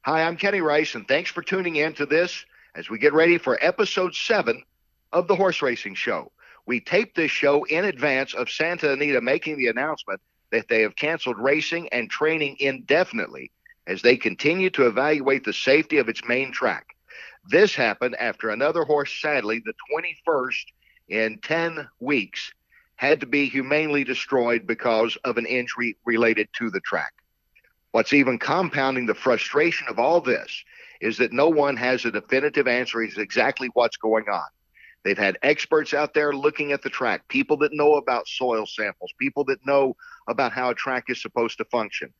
Hi, I'm Kenny Rice, and thanks for tuning in to this as we get ready for episode 7 of the Horse Racing Show. We taped this show in advance of Santa Anita making the announcement that they have canceled racing and training indefinitely as they continue to evaluate the safety of its main track. This happened after another horse, sadly, the 21st in 10 weeks, had to be humanely destroyed because of an injury related to the track. What's even compounding the frustration of all this is that no one has a definitive answer as exactly what's going on. They've had experts out there looking at the track, people that know about soil samples, people that know about how a track is supposed to function.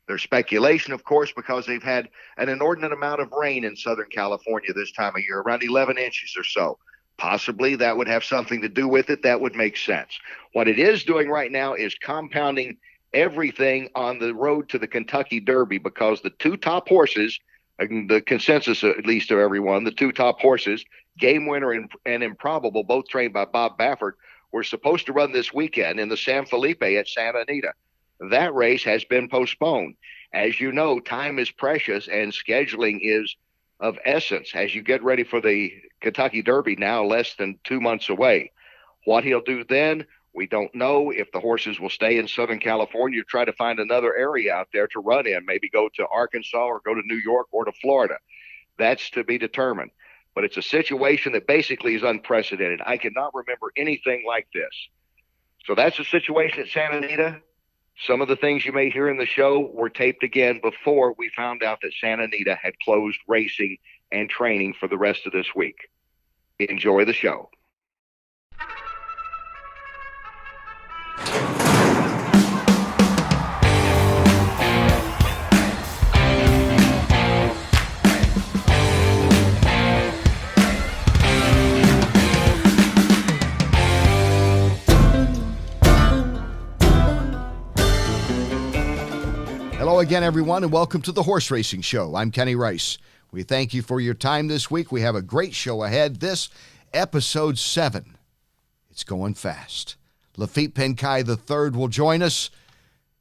There's speculation, of course, because they've had an inordinate amount of rain in Southern California this time of year, around 11 inches or so. Possibly that would have something to do with it. That would make sense. What it is doing right now is compounding everything on the road to the Kentucky Derby, because the two top horses, the consensus at least of everyone, the two top horses, Game Winner and Improbable, both trained by Bob Baffert, were supposed to run this weekend in the San Felipe at Santa Anita. That race has been postponed. As you know, time is precious and scheduling is of essence as you get ready for the Kentucky Derby, now less than 2 months away. What he'll do then, we don't know. If the horses will stay in Southern California, try to find another area out there to run in, maybe go to Arkansas or go to New York or to Florida. That's to be determined. But it's a situation that basically is unprecedented. I cannot remember anything like this. So that's the situation at Santa Anita. Some of the things you may hear in the show were taped again before we found out that Santa Anita had closed racing and training for the rest of this week. Enjoy the show. Hello again, everyone, and welcome to the Horse Racing Show. I'm Kenny Rice. We thank you for your time this week. We have a great show ahead. This, episode 7. It's going fast. Laffit Pincay III will join us.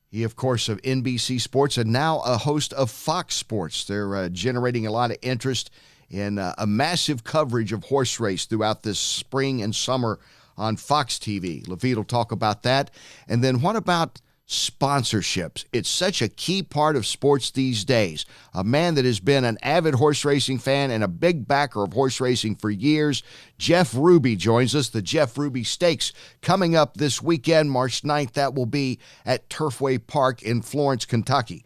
He, of course, of NBC Sports and now a host of Fox Sports. They're generating a lot of interest in a massive coverage of horse race throughout this spring and summer on Fox TV. Laffit will talk about that. And then what about sponsorships? It's such a key part of sports these days. A man that has been an avid horse racing fan and a big backer of horse racing for years, Jeff Ruby, joins us. The Jeff Ruby Stakes coming up this weekend, March 9th. That will be at Turfway Park in Florence, Kentucky.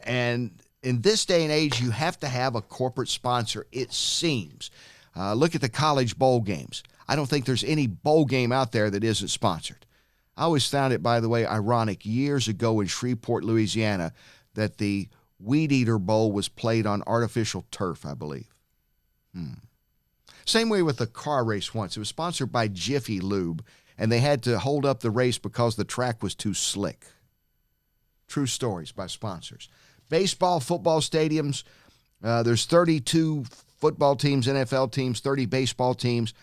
And in this day and age, you have to have a corporate sponsor, it seems. Look at the college bowl games. I don't think there's any bowl game out there that isn't sponsored. I always found it, by the way, ironic years ago in Shreveport, Louisiana, that the Weed Eater Bowl was played on artificial turf, I believe. Same way with the car race once. It was sponsored by Jiffy Lube, and they had to hold up the race because the track was too slick. True stories by sponsors. Baseball, football stadiums. There's 32 football teams, NFL teams, 30 baseball teams.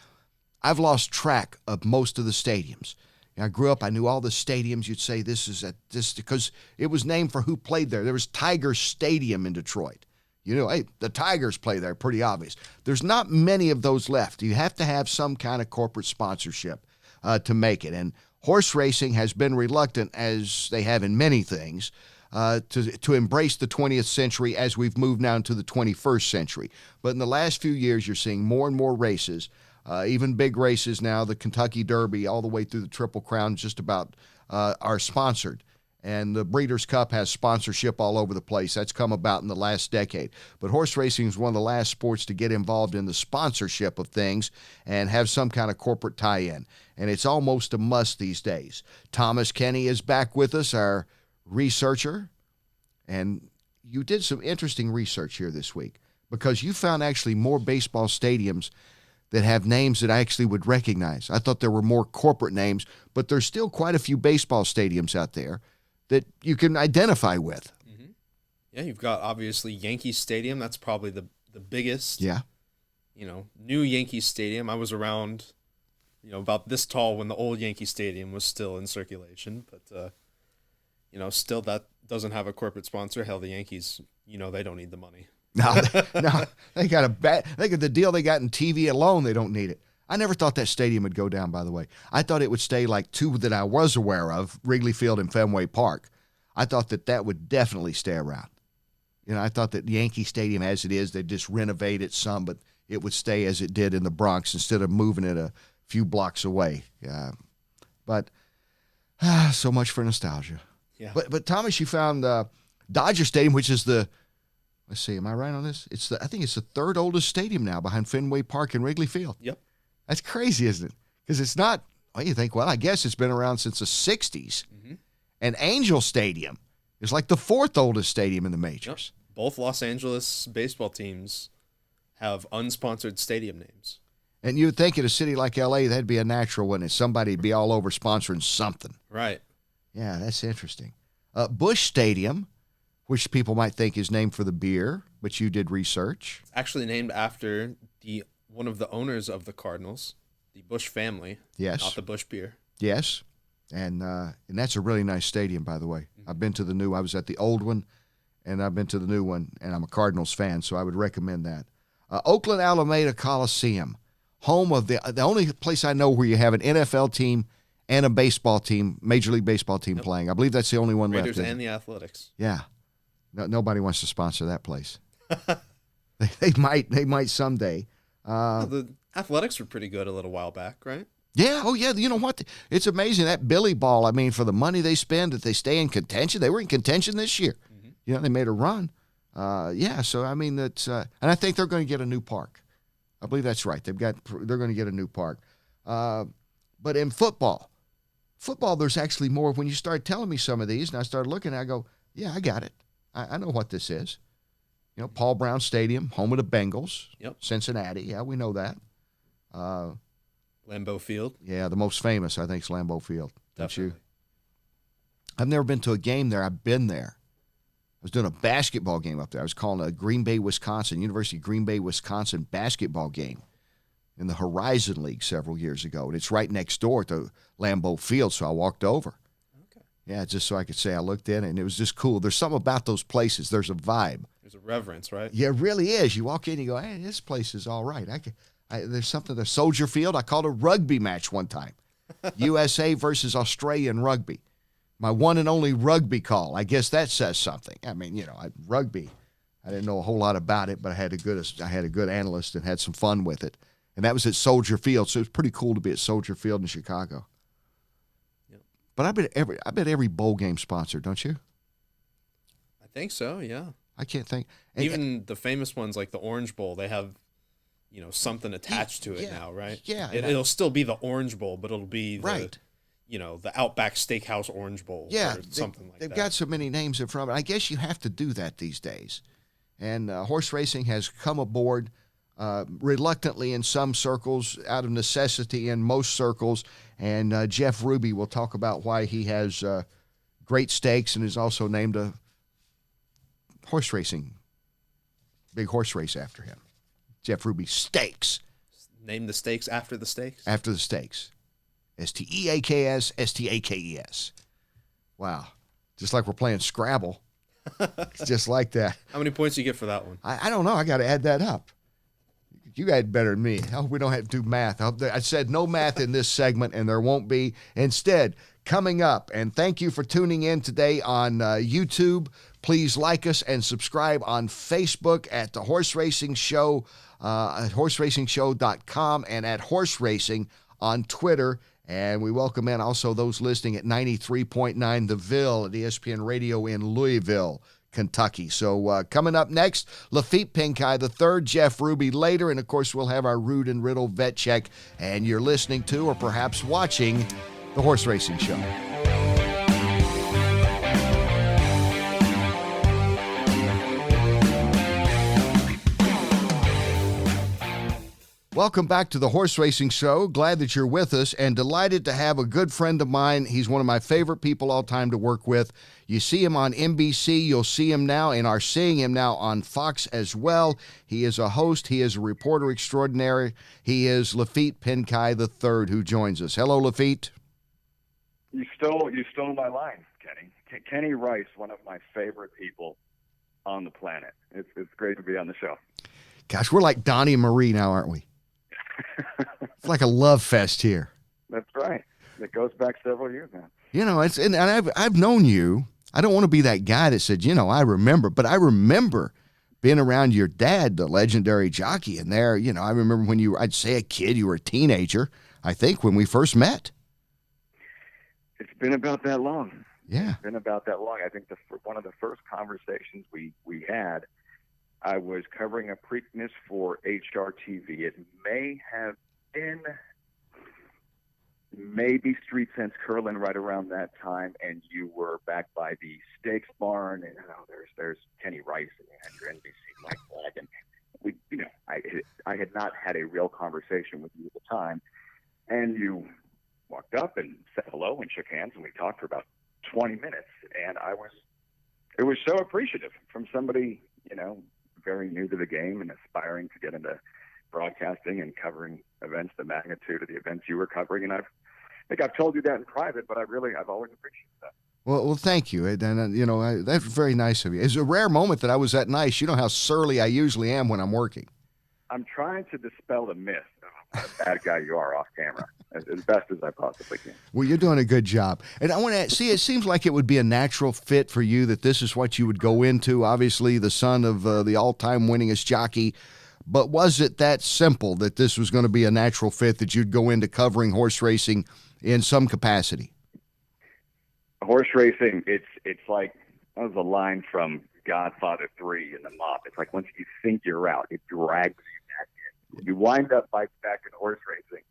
I've lost track of most of the stadiums. I grew up, I knew all the stadiums. You'd say this is at this because it was named for who played there. There was Tiger Stadium in Detroit. You know, hey, the Tigers play there, pretty obvious. There's not many of those left. You have to have some kind of corporate sponsorship to make it. And horse racing has been reluctant, as they have in many things, to embrace the 20th century as we've moved now into the 21st century. But in the last few years, you're seeing more and more races. Even big races now, the Kentucky Derby, all the way through the Triple Crown, just about are sponsored. And the Breeders' Cup has sponsorship all over the place. That's come about in the last decade. But horse racing is one of the last sports to get involved in the sponsorship of things and have some kind of corporate tie-in. And it's almost a must these days. Thomas Kenny is back with us, our researcher. And you did some interesting research here this week because you found actually more baseball stadiums that have names that I actually would recognize. I thought there were more corporate names, but there's still quite a few baseball stadiums out there that you can identify with. Mm-hmm. Yeah, you've got obviously Yankee Stadium. That's probably the biggest. Yeah. New Yankee Stadium. I was around, about this tall when the old Yankee Stadium was still in circulation. But, still that doesn't have a corporate sponsor. Hell, the Yankees, they don't need the money. No, they got the deal they got in TV alone. They don't need it. I never thought that stadium would go down, by the way. I thought it would stay like two that I was aware of, Wrigley Field and Fenway Park. I thought that would definitely stay around. I thought that Yankee Stadium, as it is, they'd just renovate it some, but it would stay as it did in the Bronx instead of moving it a few blocks away. But so much for nostalgia. Yeah. But Thomas, you found Dodger Stadium, which is let's see, am I right on this? I think it's the third oldest stadium now behind Fenway Park and Wrigley Field. Yep. That's crazy, isn't it? Because it's not, you think, well, I guess it's been around since the 60s. Mm-hmm. And Angel Stadium is like the fourth oldest stadium in the majors. Yep. Both Los Angeles baseball teams have unsponsored stadium names. And you would think in a city like L.A., that'd be a natural, wouldn't it? Somebody'd be all over sponsoring something. Right. Yeah, that's interesting. Busch Stadium, which people might think is named for the beer, but you did research. It's actually named after one of the owners of the Cardinals, the Busch family. Yes. Not the Busch beer. Yes. And that's a really nice stadium, by the way. I've been to the new. I was at the old one, and I've been to the new one, and I'm a Cardinals fan, so I would recommend that. Oakland Alameda Coliseum, home of the only place I know where you have an NFL team and a baseball team, Major League Baseball team playing. I believe that's the only one Raiders left. And the Athletics. Yeah. Nobody wants to sponsor that place. They might someday. The Athletics were pretty good a little while back, right? Yeah. Oh, yeah. You know what? It's amazing. That Billy Ball, I mean, for the money they spend, that they stay in contention. They were in contention this year. Mm-hmm. They made a run. Yeah. So, I mean, that's and I think they're going to get a new park. I believe that's right. They're going to get a new park. But in football, there's actually more. When you start telling me some of these, and I started looking, I go, yeah, I got it. I know what this is. Paul Brown Stadium, home of the Bengals. Yep. Cincinnati. Yeah, we know that. Lambeau Field. Yeah, the most famous, I think, is Lambeau Field. Don't Definitely. you? I've never been to a game there. I've been there. I was doing a basketball game up there. I was calling a University of Green Bay, Wisconsin basketball game in the Horizon League several years ago. And it's right next door to Lambeau Field, so I walked over. Okay. Yeah, just so I could say I looked in, and it was just cool. There's something about those places. There's a vibe. There's a reverence, right? Yeah, it really is. You walk in, you go, hey, this place is all right. There's something, the Soldier Field, I called a rugby match one time. USA versus Australian rugby. My one and only rugby call. I guess that says something. I mean, rugby, I didn't know a whole lot about it, but I had a good analyst and had some fun with it. And that was at Soldier Field, so it was pretty cool to be at Soldier Field in Chicago. Yep. But I bet every bowl game sponsored, don't you? I think so, yeah. I can't think. Even the famous ones like the Orange Bowl, they have something attached to it now, right? Yeah. It'll still be the Orange Bowl, but it'll be right. The Outback Steakhouse Orange Bowl, or something like that. They've got so many names in front of it. I guess you have to do that these days. And horse racing has come aboard reluctantly in some circles, out of necessity in most circles. And Jeff Ruby will talk about why he has great stakes and is also named a big horse race after him. Jeff Ruby Stakes. Name the stakes after the stakes? After the stakes. Steaks, Stakes. Wow. Just like we're playing Scrabble. It's just like that. How many points do you get for that one? I don't know. I got to add that up. You had better than me. I hope we don't have to do math. I said no math in this segment, and there won't be. Instead, coming up, and thank you for tuning in today on YouTube. Please like us and subscribe on Facebook at The Horse Racing Show, at horseracing.show.com, and at Horse Racing on Twitter. And we welcome in also those listening at 93.9 The Ville at ESPN Radio in Louisville, Kentucky. So coming up next, Laffit Pincay III, Jeff Ruby later, and of course we'll have our Root and Riddle vet check. And you're listening to or perhaps watching The Horse Racing Show. Welcome back to the Horse Racing Show. Glad that you're with us and delighted to have a good friend of mine. He's one of my favorite people all time to work with. You see him on NBC. You'll see him now and are seeing him now on Fox as well. He is a host. He is a reporter extraordinary. He is Laffit Pincay III, who joins us. Hello, Laffit. You stole my line, Kenny. Kenny Rice, one of my favorite people on the planet. It's great to be on the show. Gosh, we're like Donnie and Marie now, aren't we? It's like a love fest here. That's right. It goes back several years now. You know, and I've known you. I don't want to be that guy that said, I remember, but I remember being around your dad, the legendary jockey, and there, I remember when you were, I'd say a kid, you were a teenager, I think, when we first met. It's been about that long. Yeah. It's been about that long. I think one of the first conversations we had, I was covering a Preakness for HRTV. It may have been maybe Street Sense Curlin right around that time, and you were back by the Stakes Barn, and there's Kenny Rice, and you had your NBC Mike Flag, and we, I had not had a real conversation with you at the time, and you walked up and said hello and shook hands, and we talked for about 20 minutes, and it was so appreciative from somebody, very new to the game and aspiring to get into broadcasting and covering events, the magnitude of the events you were covering. And I think I've told you that in private, but I've always appreciated that. Well, thank you. And that's very nice of you. It's a rare moment that I was that nice. You know how surly I usually am when I'm working. I'm trying to dispel the myth of what a bad guy you are off camera as best as I possibly can. Well, you're doing a good job. And I want to see, it seems like it would be a natural fit for you that this is what you would go into. Obviously, the son of the all-time winningest jockey. But was it that simple that this was going to be a natural fit, that you'd go into covering horse racing in some capacity? Horse racing, it's like, that was a line from Godfather 3 in the mob. It's like once you think you're out, it drags you back in. You wind up back in horse racing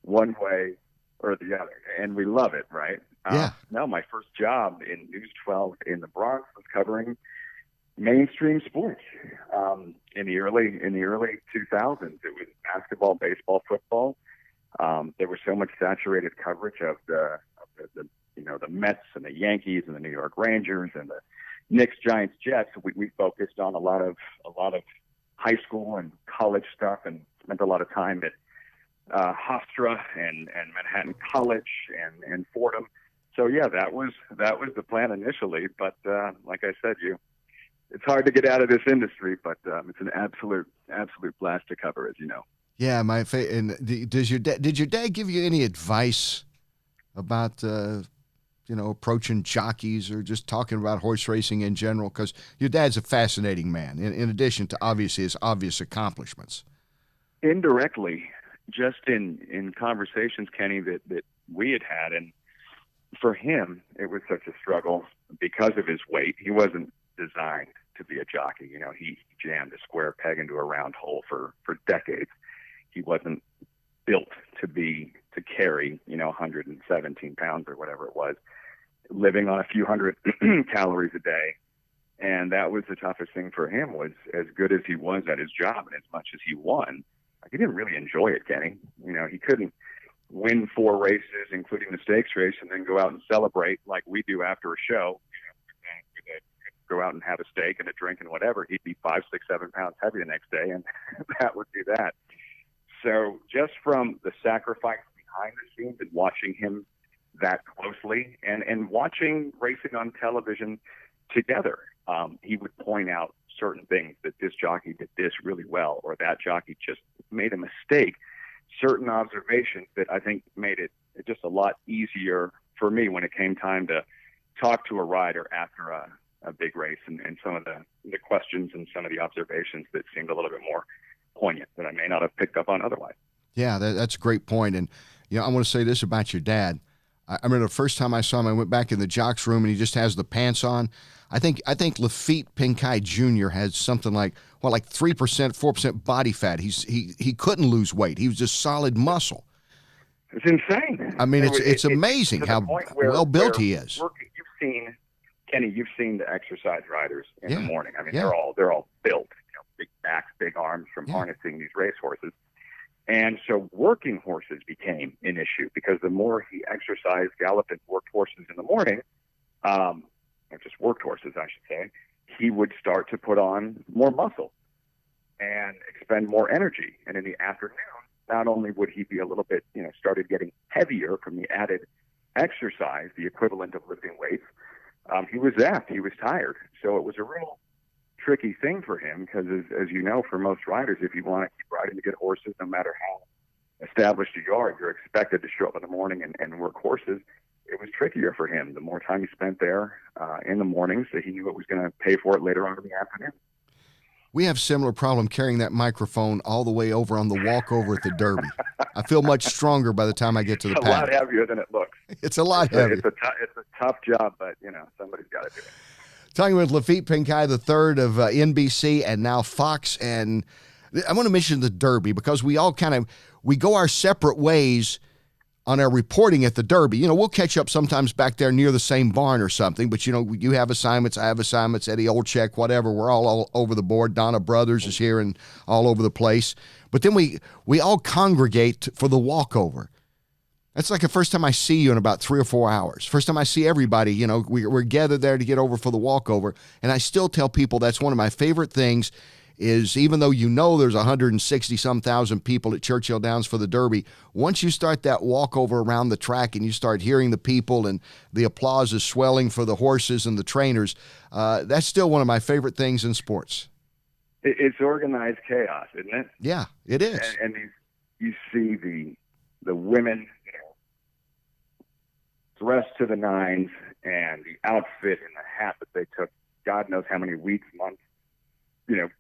one way or the other, and we love it, right? Yeah. No, my first job in News 12 in the Bronx was covering mainstream sports. In the early 2000s, it was basketball, baseball, football. There was so much saturated coverage of the Mets and the Yankees and the New York Rangers and the Knicks, Giants, Jets. We focused on a lot of high school and college stuff, and spent a lot of time at Hofstra and Manhattan College and Fordham. So yeah, that was the plan initially. But like I said, it's hard to get out of this industry, but it's an absolute blast to cover, as you know. Yeah, and did your dad give you any advice about approaching jockeys or just talking about horse racing in general? Because your dad's a fascinating man, in addition to obviously his obvious accomplishments. Indirectly, just in conversations, Kenny, that we had, and for him, it was such a struggle because of his weight. He wasn't designed to be a jockey. He jammed a square peg into a round hole for decades. He wasn't built to carry 117 pounds or whatever it was, living on a few hundred calories a day. And that was the toughest thing for him, was as good as he was at his job and as much as he won, he didn't really enjoy it, Kenny. He couldn't win 4 races, including the stakes race, and then go out and celebrate like we do after a show. Go out and have a steak and a drink and whatever. He'd be 5, 6, 7 pounds heavy the next day, and that would be that. So just from the sacrifice behind the scenes and watching him that closely and watching racing on television together, he would point out certain things, that this jockey did this really well, or that jockey just made a mistake. Certain observations that I think made it just a lot easier for me when it came time to talk to a rider after a big race, and some of the questions and some of the observations that seemed a little bit more poignant that I may not have picked up on otherwise. Yeah, that's a great point. And I want to say this about your dad. I remember the first time I saw him, I went back in the jock's room, and he just has the pants on. I think Laffit Pincay Jr. has something like 3%, 4% body fat. He couldn't lose weight. He was just solid muscle. It's insane. I mean, it's amazing how well built he is. You've seen the exercise riders in the morning. I mean, yeah. they're all built, big backs, big arms from harnessing these racehorses. And so working horses became an issue, because the more he exercised, galloped, and worked horses in the morning, or just worked horses, I should say, he would start to put on more muscle and expend more energy. And in the afternoon, not only would he be a little bit, started getting heavier from the added exercise, the equivalent of lifting weights, he was zapped. He was tired. So it was a real tricky thing for him because, as you know, for most riders, if you want to keep riding the good horses, no matter how established you are, you're expected to show up in the morning and work horses. It was trickier for him. The more time he spent there in the mornings, that he knew it was going to pay for it later on in the afternoon. We have similar problem carrying that microphone all the way over on the walkover at the Derby. I feel much stronger by the time I get to the It's a paddock. lot heavier than it looks. It's a lot heavier. It's a tough job, but, somebody's got to do it. Talking with Laffit Pincay III of NBC and now Fox. And I want to mention the Derby because we all we go our separate ways on our reporting at the Derby. We'll catch up sometimes back there near the same barn or something, but you have assignments, I have assignments, Eddie Olczyk, whatever. We're all over the board. Donna Brothers is here and all over the place. But then we all congregate for the walkover. That's like the first time I see you in about 3 or 4 hours. First time I see everybody, we're gathered there to get over for the walkover. And I still tell people that's one of my favorite things is even though there's 160-some thousand people at Churchill Downs for the Derby, once you start that walkover around the track and you start hearing the people and the applause is swelling for the horses and the trainers, that's still one of my favorite things in sports. It's organized chaos, isn't it? Yeah, it is. And you see the women dressed to the nines and the outfit and the hat that they took God knows how many weeks, months,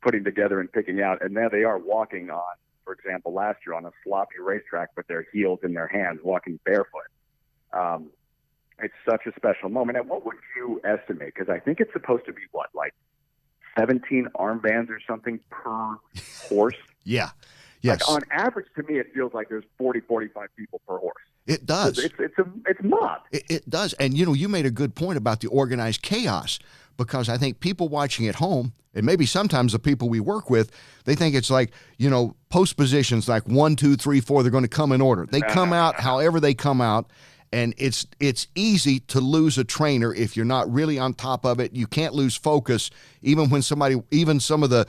putting together and picking out. And now they are walking on, for example, last year on a sloppy racetrack with their heels in their hands, walking barefoot. It's such a special moment. And what would you estimate? Because I think it's supposed to be, like 17 armbands or something per horse? Yeah. Yes. Like on average, to me, it feels like there's 40, 45 people per horse. It does. It's mob. It does. And, you made a good point about the organized chaos because I think people watching at home, and maybe sometimes the people we work with, they think it's like, post positions like 1, 2, 3, 4, they're going to come in order. They come out however they come out. And it's easy to lose a trainer if you're not really on top of it. You can't lose focus even when some of the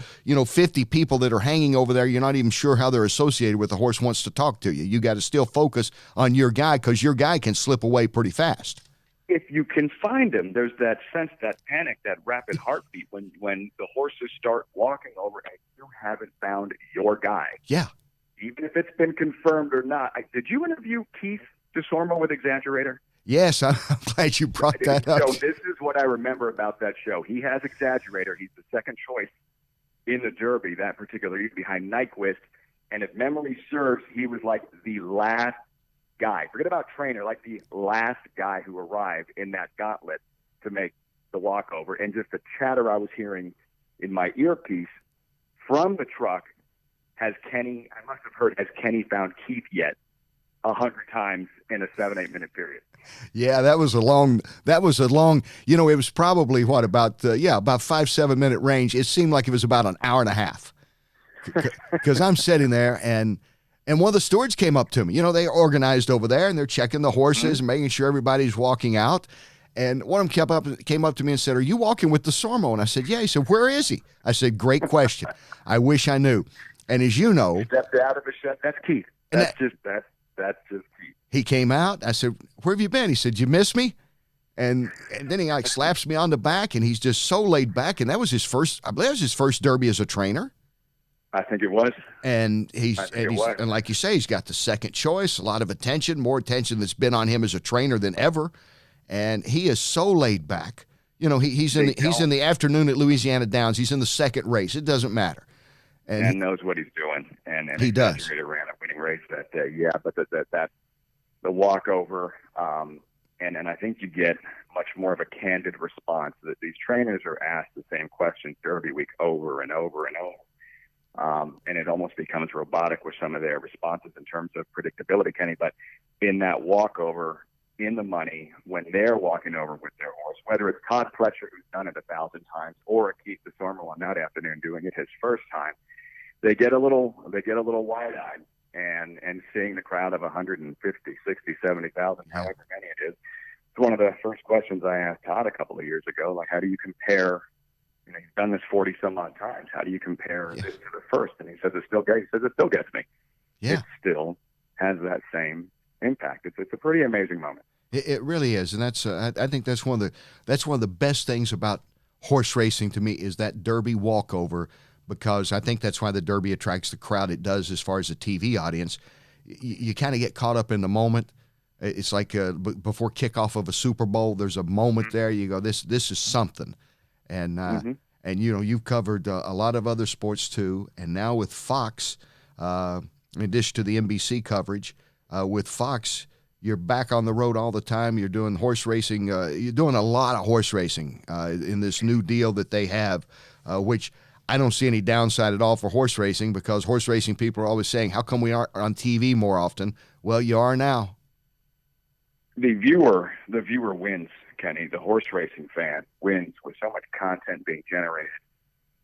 50 people that are hanging over there, you're not even sure how they're associated with the horse wants to talk to you. You got to still focus on your guy because your guy can slip away pretty fast. If you can find him, there's that sense, that panic, that rapid heartbeat when the horses start walking over and you haven't found your guy. Yeah. Even if it's been confirmed or not. Did you interview Keith DeSormo with Exaggerator? Yes, I'm glad you brought that up. So this is what I remember about that show. He has Exaggerator. He's the second choice in the Derby that particular year behind Nyquist. And if memory serves, he was like the last guy. Forget about trainer, like the last guy who arrived in that gauntlet to make the walkover. And just the chatter I was hearing in my earpiece from the truck, has Kenny found Keith yet? 100 times in a 7-8 minute period. Yeah, that was a long, it was probably about 5-7 minute range. It seemed like it was about an hour and a half because I'm sitting there and one of the stewards came up to me. They organized over there and they're checking the horses and making sure everybody's walking out. And one of them came up to me and said, "Are you walking with DeSormo?" And I said, "Yeah." He said, "Where is he?" I said, "Great question. I wish I knew." And as you know, stepped out of the shed. That's Keith. That's just Keith. He came out. I said, "Where have you been?" He said, "You miss me?" And then he slaps me on the back, and he's just so laid back. And that was his first Derby as a trainer. I think it was. And and like you say, he's got the second choice, a lot of attention, more attention that's been on him as a trainer than ever. And he is so laid back. He's in the afternoon at Louisiana Downs. He's in the second race. It doesn't matter. And he knows what he's doing. And he does. He ran a winning race that day. Yeah, but the walkover, and I think you get much more of a candid response that these trainers are asked the same questions Derby week over and over and over. And it almost becomes robotic with some of their responses in terms of predictability, Kenny. But in that walkover, in the money, when they're walking over with their horse, whether it's Todd Pletcher, who's done it 1,000 times, or Keith DeSormo on that afternoon doing it his first time, they get a little wide-eyed, and seeing the crowd of 150, 60, 70,000, however many it is. It's one of the first questions I asked Todd a couple of years ago, like, how do you compare? He's done this 40 some odd times. How do you compare this to the first? And he says it still gets me. Yeah. It still has that same impact. It's a pretty amazing moment. It really is, and that's I think that's one of the best things about horse racing to me is that Derby walkover, because I think that's why the Derby attracts the crowd it does as far as the TV audience. You kind of get caught up in the moment. It's like before kickoff of a Super Bowl, there's a moment there. You go, this is something. And, and you've covered a lot of other sports too. And now with Fox, in addition to the NBC coverage, with Fox, you're back on the road all the time. You're doing horse racing. You're doing a lot of horse racing in this new deal that they have, which I don't see any downside at all for horse racing, because horse racing people are always saying, how come we aren't on TV more often? Well, you are now. The viewer wins, Kenny. The horse racing fan wins with so much content being generated,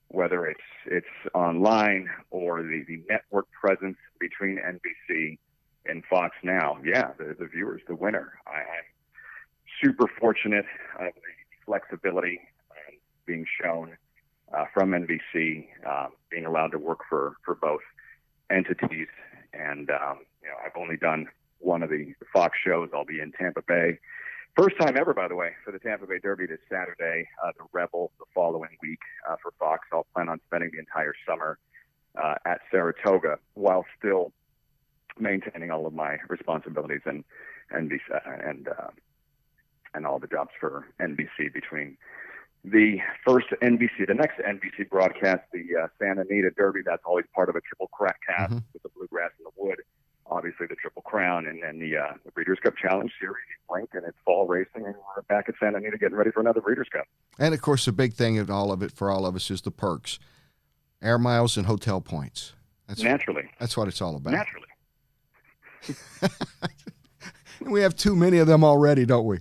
whether it's online or the network presence between NBC and Fox now. Yeah, the viewer's the winner. I'm super fortunate of the flexibility being shown from NBC, being allowed to work for both entities. And, I've only done one of the Fox shows. I'll be in Tampa Bay. First time ever, by the way, for the Tampa Bay Derby this Saturday, the Rebel the following week for Fox. I'll plan on spending the entire summer at Saratoga while still maintaining all of my responsibilities and all the jobs for NBC between the next NBC broadcast, the Santa Anita Derby. That's always part of a triple cast with the Bluegrass and the Wood. Obviously, the Triple Crown, and then the Breeders' Cup Challenge Series, Blink, and it's fall racing, and we're back at Santa Anita getting ready for another Breeders' Cup. And, of course, the big thing in all of it for all of us is the perks. Air miles and hotel points. Naturally. That's what it's all about. Naturally. We have too many of them already, don't we?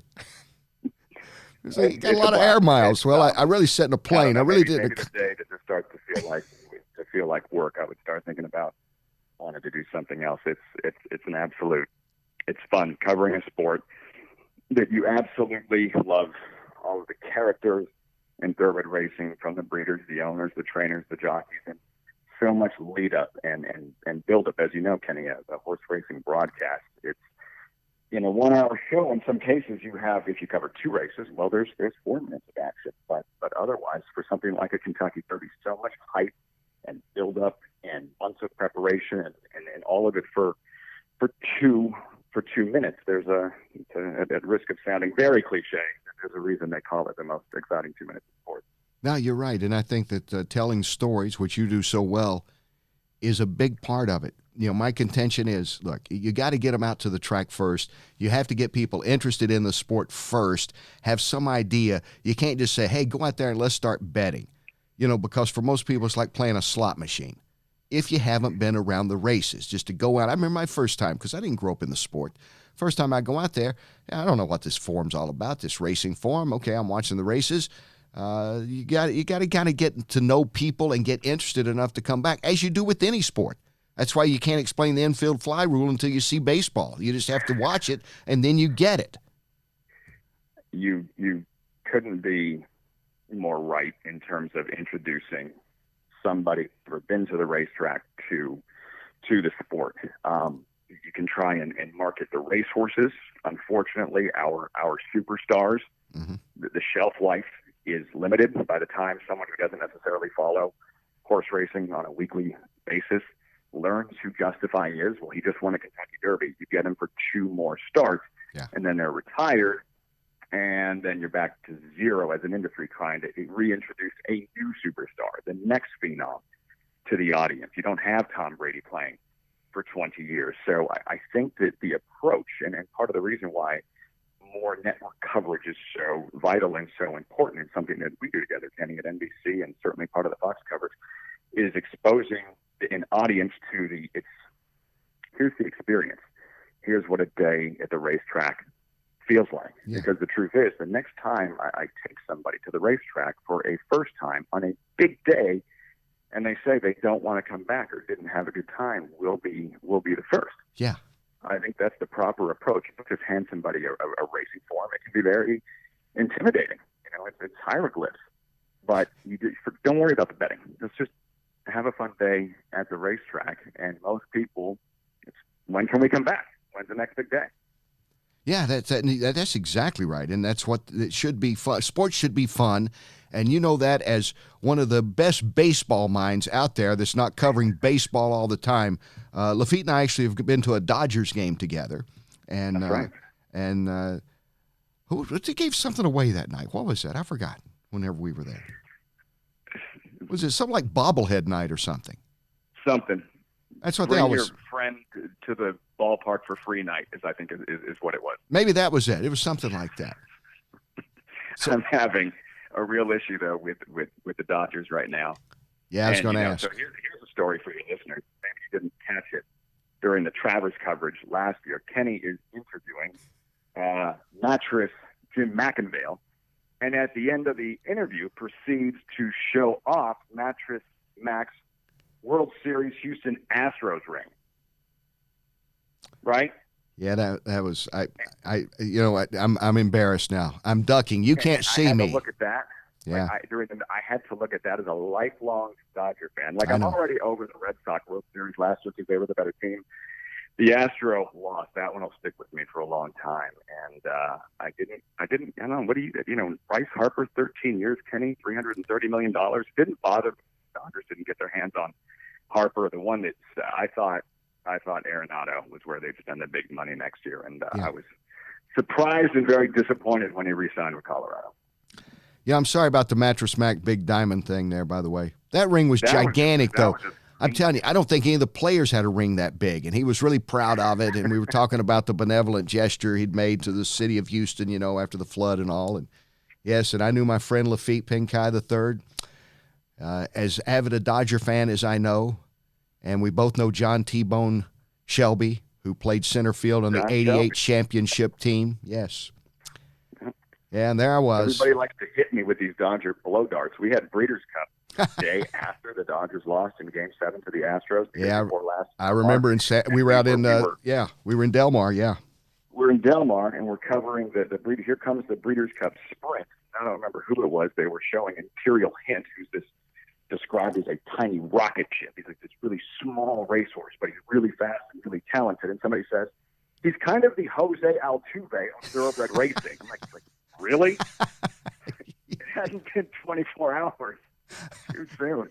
So you got a lot of air miles. Well, I really sat in a plane. I really did. Maybe the day that this starts to feel like work, I would start thinking about wanted to do something else. It's an absolute, it's fun covering a sport that you absolutely love. All of the characters in thoroughbred racing, from the breeders, the owners, the trainers, the jockeys, and so much lead up and build up. As you know, Kenny, a horse racing broadcast, it's in a 1 hour show. In some cases, you have, if you cover two races, well, there's 4 minutes of action, but otherwise, for something like a Kentucky Derby, so much hype and build up and months of preparation and all of it for 2 minutes. There's at risk of sounding very cliche, there's a reason they call it the most exciting 2 minutes of sports. No, you're right, and I think that telling stories, which you do so well, is a big part of it. My contention is, look, you got to get them out to the track first. You have to get people interested in the sport first, have some idea. You can't just say, hey, go out there and let's start betting. Because for most people, it's like playing a slot machine. If you haven't been around the races, just to go out. I remember my first time, because I didn't grow up in the sport. First time I go out there, I don't know what this forum's all about, this racing forum. Okay, I'm watching the races. You got to kind of get to know people and get interested enough to come back, as you do with any sport. That's why you can't explain the infield fly rule until you see baseball. You just have to watch it, and then you get it. You couldn't be more right in terms of introducing somebody who's been to the racetrack to the sport. You can try and market the racehorses. Unfortunately, our superstars, the shelf life is limited. By the time someone who doesn't necessarily follow horse racing on a weekly basis learns who Justify is, well, he just won a Kentucky Derby. You get him for 2 more starts, and then they're retired, and then you're back to zero as an industry trying to reintroduce a new superstar, the next phenom, to the audience. You don't have Tom Brady playing for 20 years. So I think that the approach, and part of the reason why more network coverage is so vital and so important, and something that we do together, Kenny, at NBC, and certainly part of the Fox coverage, is exposing an audience to here's the experience. Here's what a day at the racetrack feels like. Yeah. Because the truth is, the next time I take somebody to the racetrack for a first time on a big day, and they say they don't want to come back or didn't have a good time, we'll be the first. Yeah. I think that's the proper approach. You don't just hand somebody a racing form. It can be very intimidating. It's hieroglyphs. But don't worry about the betting. Just have a fun day at the racetrack. And most people, it's when can we come back? When's the next big day? Yeah, that's exactly right, and that's what it should be. Fun. Sports should be fun, And you know that as one of the best baseball minds out there that's not covering baseball all the time. Laffit and I actually have been to a Dodgers game together. And, That's right. And who gave something away that night? What was that? I forgot whenever we were there. Was it something like bobblehead night or something? Something. That's what Bring they always. your friend to the ballpark for free night, I think is what it was. Maybe that was it. It was something like that. So, I'm having a real issue though with the Dodgers right now. yeah, I was going to ask. So here's a story for your listeners. Maybe you didn't catch it during the Travers coverage last year. Kenny is interviewing mattress Jim McIngvale, and at the end of the interview proceeds to show off Mattress Mac's World Series Houston Astros ring. Right? Yeah, that was I'm embarrassed now. I'm ducking. You can't see I had me. to look at that. Yeah. I had to look at that as a lifelong Dodger fan. I I'm know. already over the Red Sox World Series last year because they were the better team. The Astro lost. That one will stick with me for a long time. And I don't know. What do you Bryce Harper, 13 years, Kenny, $330 million. Didn't bother. The Dodgers didn't get their hands on Harper. The one that I thought Arenado was where they'd spend the big money next year. And I was surprised and very disappointed when he re-signed with Colorado. Yeah, I'm sorry about the Mattress Mac Big Diamond thing there, by the way. That ring was gigantic, though. I'm telling you, I don't think any of the players had a ring that big, and he was really proud of it. And we were talking about the benevolent gesture he'd made to the city of Houston, after the flood and all. And yes, and I knew my friend Laffit Pincay III, as avid a Dodger fan as I know, and we both know John T-Bone Shelby, who played center field on the '88 championship team. Yes. Yeah, and there I was. Everybody likes to hit me with these Dodger blow darts. We had Breeders' Cup day after the Dodgers lost in Game 7 to the Astros. Before last I remember we were out we were in Del Mar. Yeah, we're in Del Mar and we're covering the Breeders. Here comes the Breeders' Cup Sprint. I don't remember who it was. They were showing Imperial Hint, who's this described as a tiny rocket ship. He's like this really small racehorse, but he's really fast and really talented. And somebody says he's kind of the Jose Altuve of thoroughbred racing. I'm like, really? It hasn't been 24 hours. Too soon.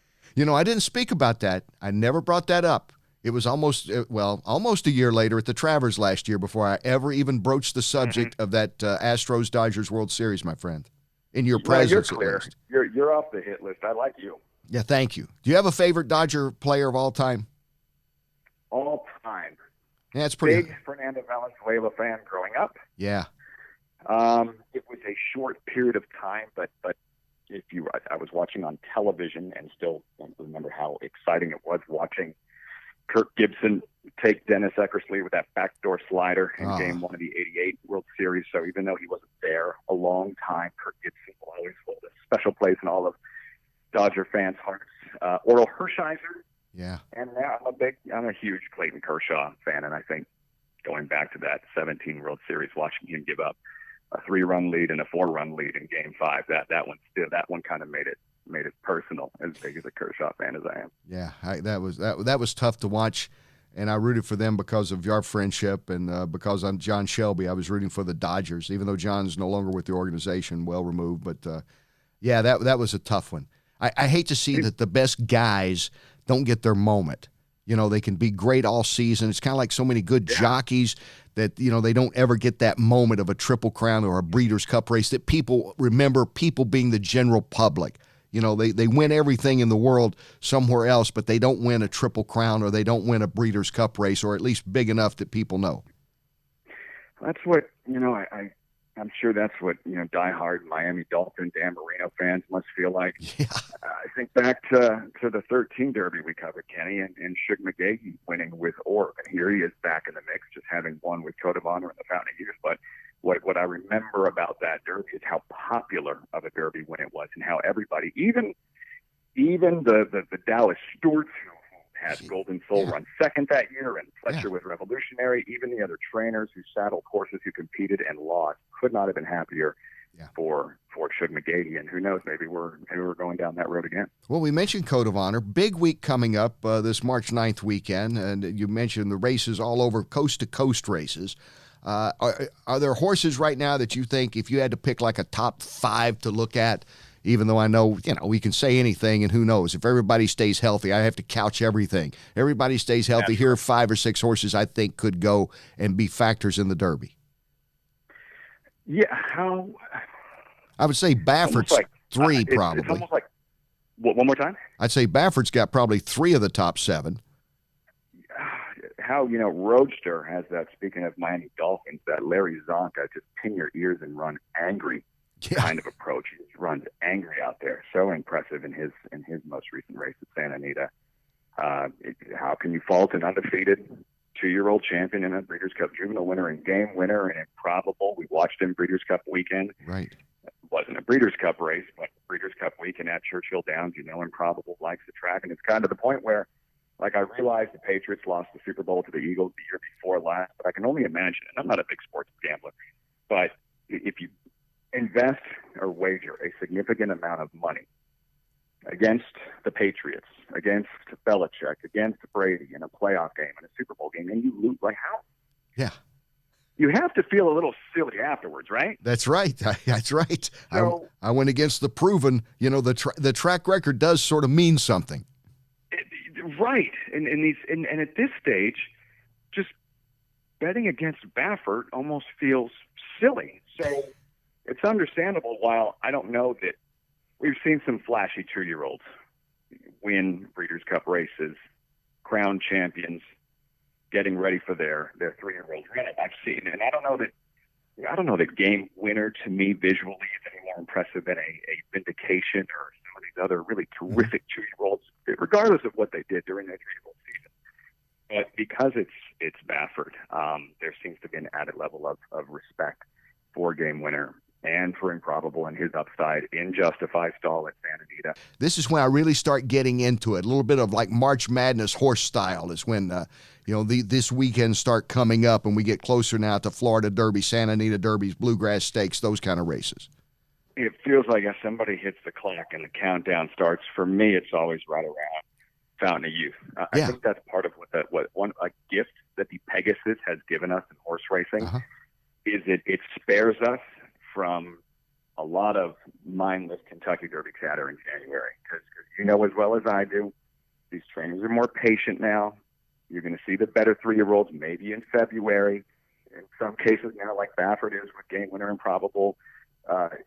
I didn't speak about that. I never brought that up. It was almost a year later at the Travers last year before I ever even broached the subject of that Astros-Dodgers World Series, my friend. In your presence, you're clear. At least. You're off the hit list. I like you. Yeah, thank you. Do you have a favorite Dodger player of all time? All time. Yeah, it's pretty big Fernando Valenzuela fan growing up. Yeah. It was a short period of time, but I was watching on television and still don't remember how exciting it was watching Kirk Gibson take Dennis Eckersley with that backdoor slider in Game 1 of the '88 World Series. So even though he wasn't there a long time, Kirk Gibson will always hold a special place in all of Dodger fans' hearts. Orel Hershiser. Yeah. And now I'm a huge Clayton Kershaw fan, and I think going back to that 17 World Series, watching him give up a 3-run lead and a 4-run lead in Game 5, that one kind of made it personal. As big as a Kershaw fan as I am. Yeah, that was tough to watch, and I rooted for them because of your friendship and because I'm John Shelby. I was rooting for the Dodgers, even though John's no longer with the organization, well removed. But yeah, that was a tough one. I hate to see that the best guys don't get their moment. They can be great all season. It's kind of like so many good jockeys that, they don't ever get that moment of a Triple Crown or a Breeders' Cup race that people remember, people being the general public. They win everything in the world somewhere else, but they don't win a Triple Crown or they don't win a Breeders' Cup race, or at least big enough that people know. That's what, I'm sure that's what, diehard Miami Dolphin, Dan Marino fans must feel like. Yeah. I think back to the 13 Derby we covered, Kenny, and Shug McGaughey winning with Orb. And here he is back in the mix, just having won with Code of Honor in the Fountain of Youth. But what I remember about that Derby is how popular of a Derby win it was, and how everybody, even the Dallas Stewarts who had Golden Soul run second that year, and Fletcher was revolutionary. Even the other trainers who saddled horses who competed and lost could not have been happier for Shug McGaughey. And who knows, maybe we're going down that road again. Well, we mentioned Code of Honor. Big week coming up this March 9th weekend, and you mentioned the races all over, coast-to-coast races. Are there horses right now that you think, if you had to pick like a top 5 to look at, even though I know, we can say anything, and who knows. If everybody stays healthy, I have to couch everything. Everybody stays healthy. Here are 5 or 6 horses I think could go and be factors in the Derby. Yeah, how? I would say Baffert's like, 3 probably. It's almost like, one more time? I'd say Baffert's got probably 3 of the top 7. How, Roadster has that, speaking of Miami Dolphins, that Larry Zonka, just pin your ears and run angry kind of approach. He just runs angry out there. So impressive in his most recent race at Santa Anita. How can you fault an undefeated 2-year-old champion and a Breeders' Cup Juvenile winner and game winner and Improbable? We watched him Breeders' Cup weekend. Right. It wasn't a Breeders' Cup race, but Breeders' Cup weekend at Churchill Downs. Improbable likes the track, and it's kind of the point where, I realize the Patriots lost the Super Bowl to the Eagles the year before last, but I can only imagine, and I'm not a big sports gambler, but if you invest or wager a significant amount of money against the Patriots, against Belichick, against Brady in a playoff game, in a Super Bowl game, and you lose, how? Yeah. You have to feel a little silly afterwards, right? That's right. That's right. So, I went against the proven, the track record does sort of mean something. Right. And at this stage, just betting against Baffert almost feels silly. So it's understandable. While I don't know that we've seen some flashy 2-year-olds win Breeders' Cup races, crown champions, getting ready for their 3-year-old run. I've seen, and I don't know that game winner to me visually is any more impressive than a Vindication or some of these other really terrific 2-year-olds, regardless of what they did during their 3-year-old season. But because it's Baffert, there seems to be an added level of respect for game winner and for Improbable and his upside in Justify stall at Santa Anita. This is when I really start getting into it. A little bit of like March Madness horse style is when, this weekend start coming up and we get closer now to Florida Derby, Santa Anita Derbies, Bluegrass Stakes, those kind of races. It feels like if somebody hits the clock and the countdown starts, for me, it's always right around Fountain of Youth. I think that's part of a gift that the Pegasus has given us in horse racing, is it spares us from a lot of mindless Kentucky Derby chatter in January. Because as well as I do, these trainers are more patient now. You're going to see the better 3-year-olds maybe in February. In some cases now, like Baffert is with game winner Improbable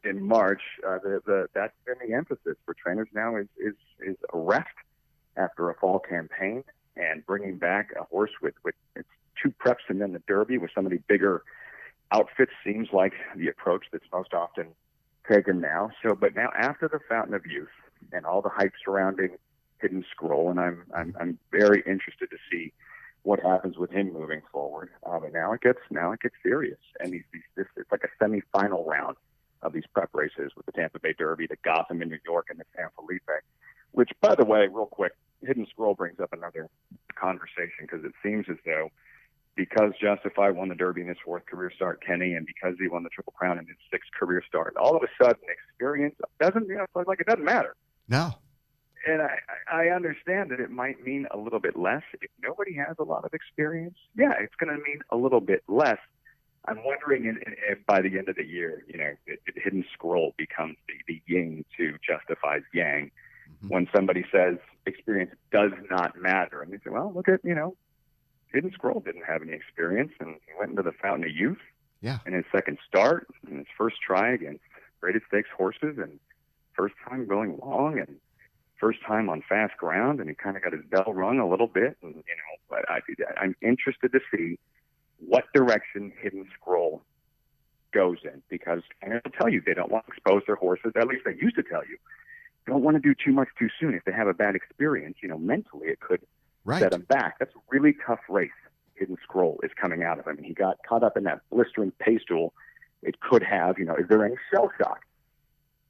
in March. That's been the emphasis for trainers now is a rest after a fall campaign and bringing back a horse with it's 2 preps and then the Derby with some of the bigger outfits seems like the approach that's most often taken now. But now after the Fountain of Youth and all the hype surrounding Hidden Scroll, and I'm very interested to see what happens with him moving forward. But now it gets serious, and it's like a semifinal round of these prep races with the Tampa Bay Derby, the Gotham in New York, and the San Felipe. Which, by the way, real quick, Hidden Scroll brings up another conversation because it seems as though because Justify won the Derby in his 4th career start, Kenny, and because he won the Triple Crown in his 6th career start, all of a sudden experience doesn't it doesn't matter. No. And I understand that it might mean a little bit less. If nobody has a lot of experience, it's going to mean a little bit less. I'm wondering if by the end of the year, Hidden Scroll becomes the yin to Justify's yang. Mm-hmm. When somebody says experience does not matter, and they say, well, look at, Hidden Scroll didn't have any experience, and he went into the Fountain of Youth in his 2nd start, and his first try against graded stakes horses, and first time going long, and first time on fast ground, and he kind of got his bell rung a little bit, and but I'm interested to see what direction Hidden Scroll goes in, because I will tell you they don't want to expose their horses. At least they used to tell you. Don't want to do too much too soon. If they have a bad experience, mentally it could set them back. That's a really tough race Hidden Scroll is coming out of. I mean, he got caught up in that blistering pace duel. It could have, is there any shell shock?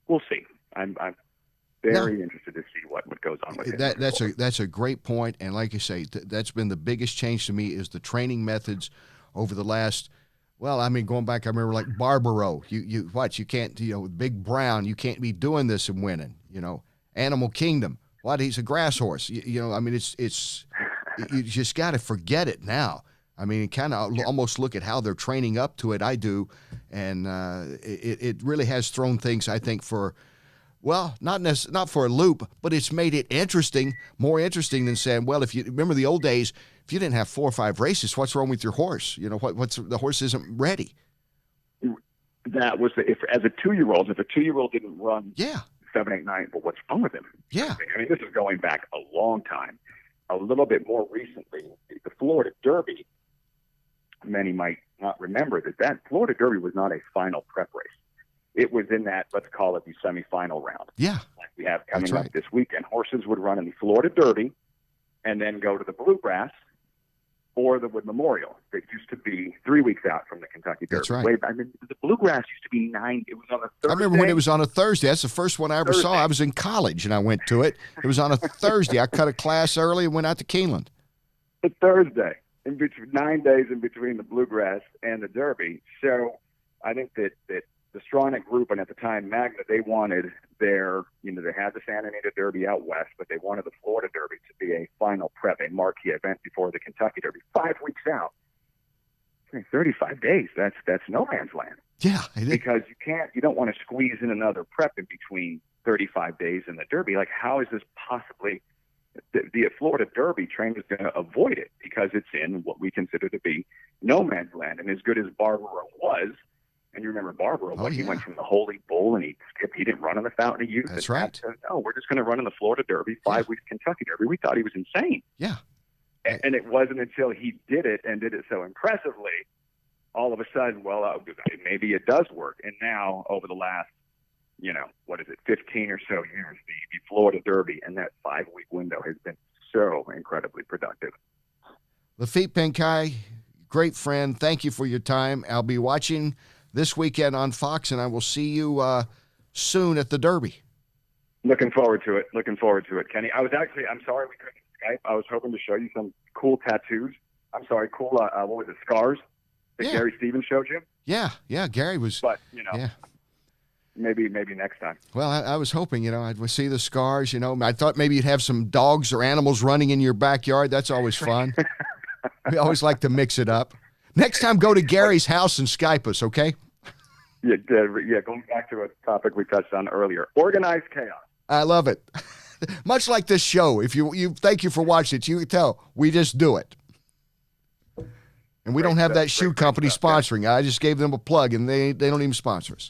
We'll see. I'm very interested to see what goes on with it. That's a great point, and like you say, that's been the biggest change to me is the training methods over the last. Well, I mean, going back, I remember like Barbaro. You can't, Big Brown. You can't be doing this and winning. Animal Kingdom. He's a grass horse. I mean, it's you just got to forget it now. I mean, kind of almost look at how they're training up to it. I do, and it really has thrown things. I think for Well, not for a loop, but it's made it interesting, more interesting than saying, well, if you remember the old days, if you didn't have 4 or 5 races, what's wrong with your horse? You know, the horse isn't ready. That was as a 2-year-old, if a 2-year-old didn't run 7, 8, 9, well, what's wrong with him? Yeah. I mean, this is going back a long time. A little bit more recently, the Florida Derby, many might not remember that Florida Derby was not a final prep race. It was in that, let's call it the semifinal round. Yeah. Like we have coming up this weekend. Horses would run in the Florida Derby and then go to the Bluegrass or the Wood Memorial. It used to be 3 weeks out from the Kentucky Derby. That's right. I mean, the Bluegrass used to be 9. It was on a Thursday. I remember when it was on a Thursday. That's the first one I ever saw. I was in college and I went to it. It was on a Thursday. I cut a class early and went out to Keeneland. A Thursday, in between 9 days in between the Bluegrass and the Derby. So I think that the Stronach Group, and at the time Magna, they wanted they had the Santa Anita Derby out west, but they wanted the Florida Derby to be a final prep, a marquee event before the Kentucky Derby. 5 weeks out, 35 days. That's no man's land. Yeah, because you don't want to squeeze in another prep in between 35 days in the Derby. Like, how is this possibly? The Florida Derby trainer is going to avoid it because it's in what we consider to be no man's land. And as good as Barbaro was, and you remember Barbaro, he went from the Holy Bull and he didn't run on the Fountain of Youth. That's right. No, we're just going to run in the Florida Derby, 5 weeks Kentucky Derby. We thought he was insane. Yeah. And it wasn't until he did it and did it so impressively, all of a sudden, maybe it does work. And now over the last, 15 or so years, the Florida Derby and that 5-week window has been so incredibly productive. Laffit Pincay, great friend. Thank you for your time. I'll be watching this weekend on Fox, and I will see you soon at the Derby. Looking forward to it, Kenny. I'm sorry we couldn't Skype. I was hoping to show you some cool tattoos. What was it, scars that Gary Stevens showed you? Yeah, Gary was. But, maybe next time. Well, I was hoping, I'd see the scars, I thought maybe you'd have some dogs or animals running in your backyard. That's always fun. We always like to mix it up. Next time, go to Gary's house and Skype us, okay? Yeah, going back to a topic we touched on earlier, organized chaos. I love it. Much like this show. If you thank you for watching it, you can tell we just do it. And we don't have that shoe company sponsoring. I just gave them a plug, and they don't even sponsor us.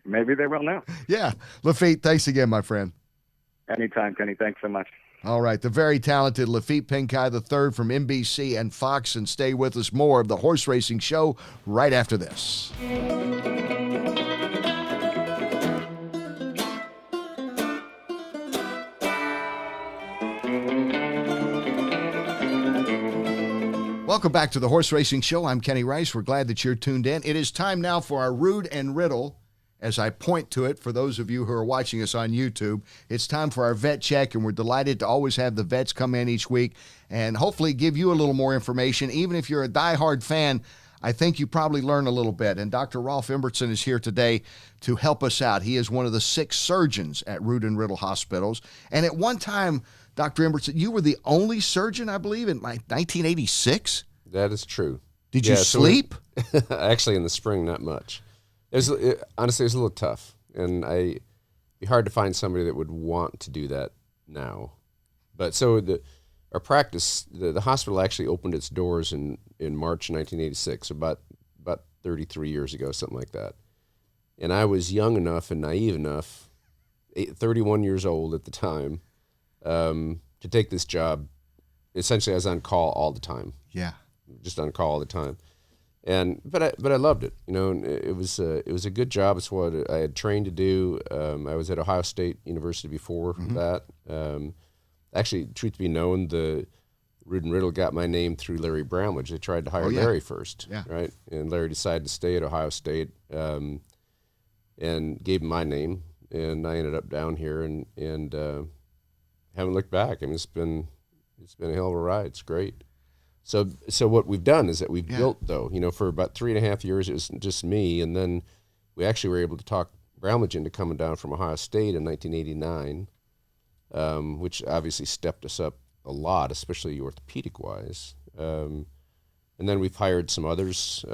Maybe they will now. Yeah. Laffit, thanks again, my friend. Anytime, Kenny. Thanks so much. All right. The very talented Laffit Pincay III from NBC and Fox. And stay with us. More of the Horse Racing Show right after this. Welcome back to the Horse Racing Show. I'm Kenny Rice. We're glad that you're tuned in. It is time now for our Rude and Riddle. As I point to it, for those of you who are watching us on YouTube, it's time for our vet check, and we're delighted to always have the vets come in each week and hopefully give you a little more information. Even if you're a diehard fan, I think you probably learn a little bit. And Dr. Rolf Embertson is here today to help us out. He is one of the 6 surgeons at Rude and Riddle Hospitals. And at one time, Dr. Embertson, you were the only surgeon, I believe, in 1986? That is true. Did you sleep? Actually, in the spring, not much. Honestly, it was a little tough, and it'd be hard to find somebody that would want to do that now. But so our practice, the hospital actually opened its doors in March 1986, about 33 years ago, something like that. And I was young enough and naive enough, 31 years old at the time, to take this job. Essentially, I was on call all the time. Yeah, just on call all the time. But I loved it. It was a good job. It's what I had trained to do. I was at Ohio State University before that. Actually, truth be known, the Rude and Riddle got my name through Larry Bramlage. They tried to hire Larry first, right? And Larry decided to stay at Ohio State and gave him my name. And I ended up down here and haven't looked back. I mean, it's been a hell of a ride. It's great. So what we've done is that we've built, though, for about 3.5 years, it was just me. And then we actually were able to talk Bramlage into coming down from Ohio State in 1989, which obviously stepped us up a lot, especially orthopedic-wise. And then we've hired some others.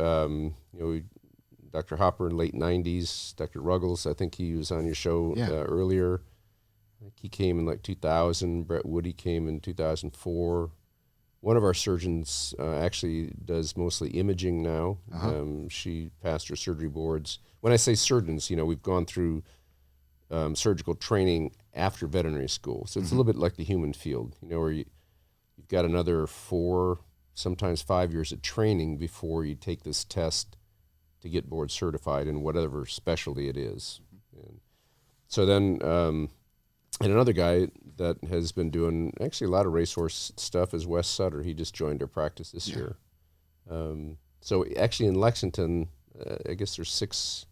Dr. Hopper in late 90s, Dr. Ruggles, I think he was on your show earlier. I think he came in like 2000. Brett Woody came in 2004. One of our surgeons actually does mostly imaging now. She passed her surgery boards. When I say surgeons, we've gone through surgical training after veterinary school. So it's a little bit like the human field, where you've got another 4, sometimes 5 years of training before you take this test to get board certified in whatever specialty it is. And so then, and another guy that has been doing actually a lot of racehorse stuff is Wes Sutter. He just joined our practice this year. So actually in Lexington, I guess there's six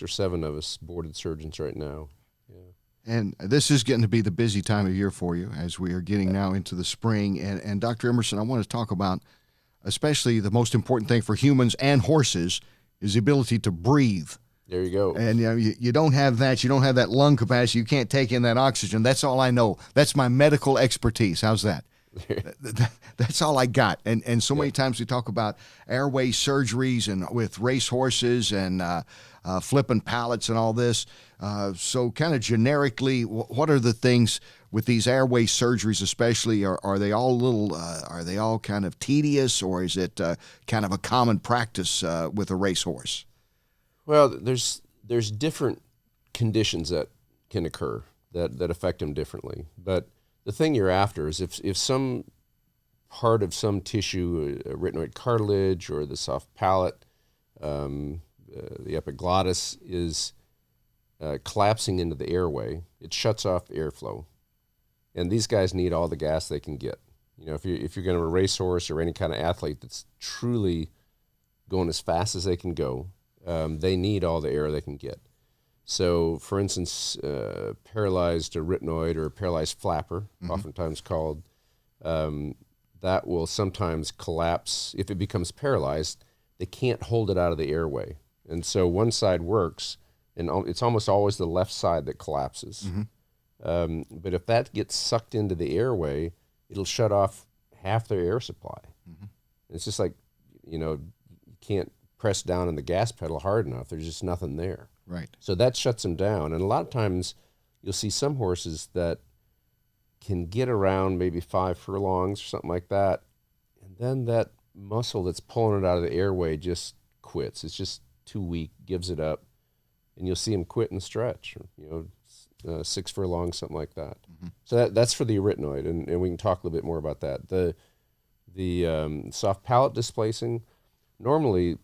or seven of us boarded surgeons right now. And this is getting to be the busy time of year for you as we are getting now into the spring. And Dr. Embertson, I want to talk about especially the most important thing for humans and horses is the ability to breathe. There you go. And you don't have that. You don't have that lung capacity. You can't take in that oxygen. That's all I know. That's my medical expertise. How's that? That's all I got. And so many times we talk about airway surgeries and with race horses and flipping pallets and all this. So kind of generically, what are the things with these airway surgeries especially? Are they all are they all kind of tedious, or is it kind of a common practice with a racehorse? Well, there's different conditions that can occur that affect them differently. But the thing you're after is if some part of some tissue, arytenoid cartilage or the soft palate, the epiglottis is collapsing into the airway, it shuts off airflow. And these guys need all the gas they can get. If you're going to a racehorse or any kind of athlete that's truly going as fast as they can go, they need all the air they can get. So, for instance, paralyzed arytenoid or paralyzed flapper, oftentimes called, that will sometimes collapse. If it becomes paralyzed, they can't hold it out of the airway. And so one side works, and it's almost always the left side that collapses. But if that gets sucked into the airway, it'll shut off half their air supply. It's just like, you can't press down on the gas pedal hard enough. There's just nothing there. Right. So that shuts them down. And a lot of times you'll see some horses that can get around maybe 5 furlongs or something like that. And then that muscle that's pulling it out of the airway just quits. It's just too weak, gives it up. And you'll see them quit and stretch, 6 furlongs, something like that. So that's for the arytenoid. And we can talk a little bit more about that. The soft palate displacing, normally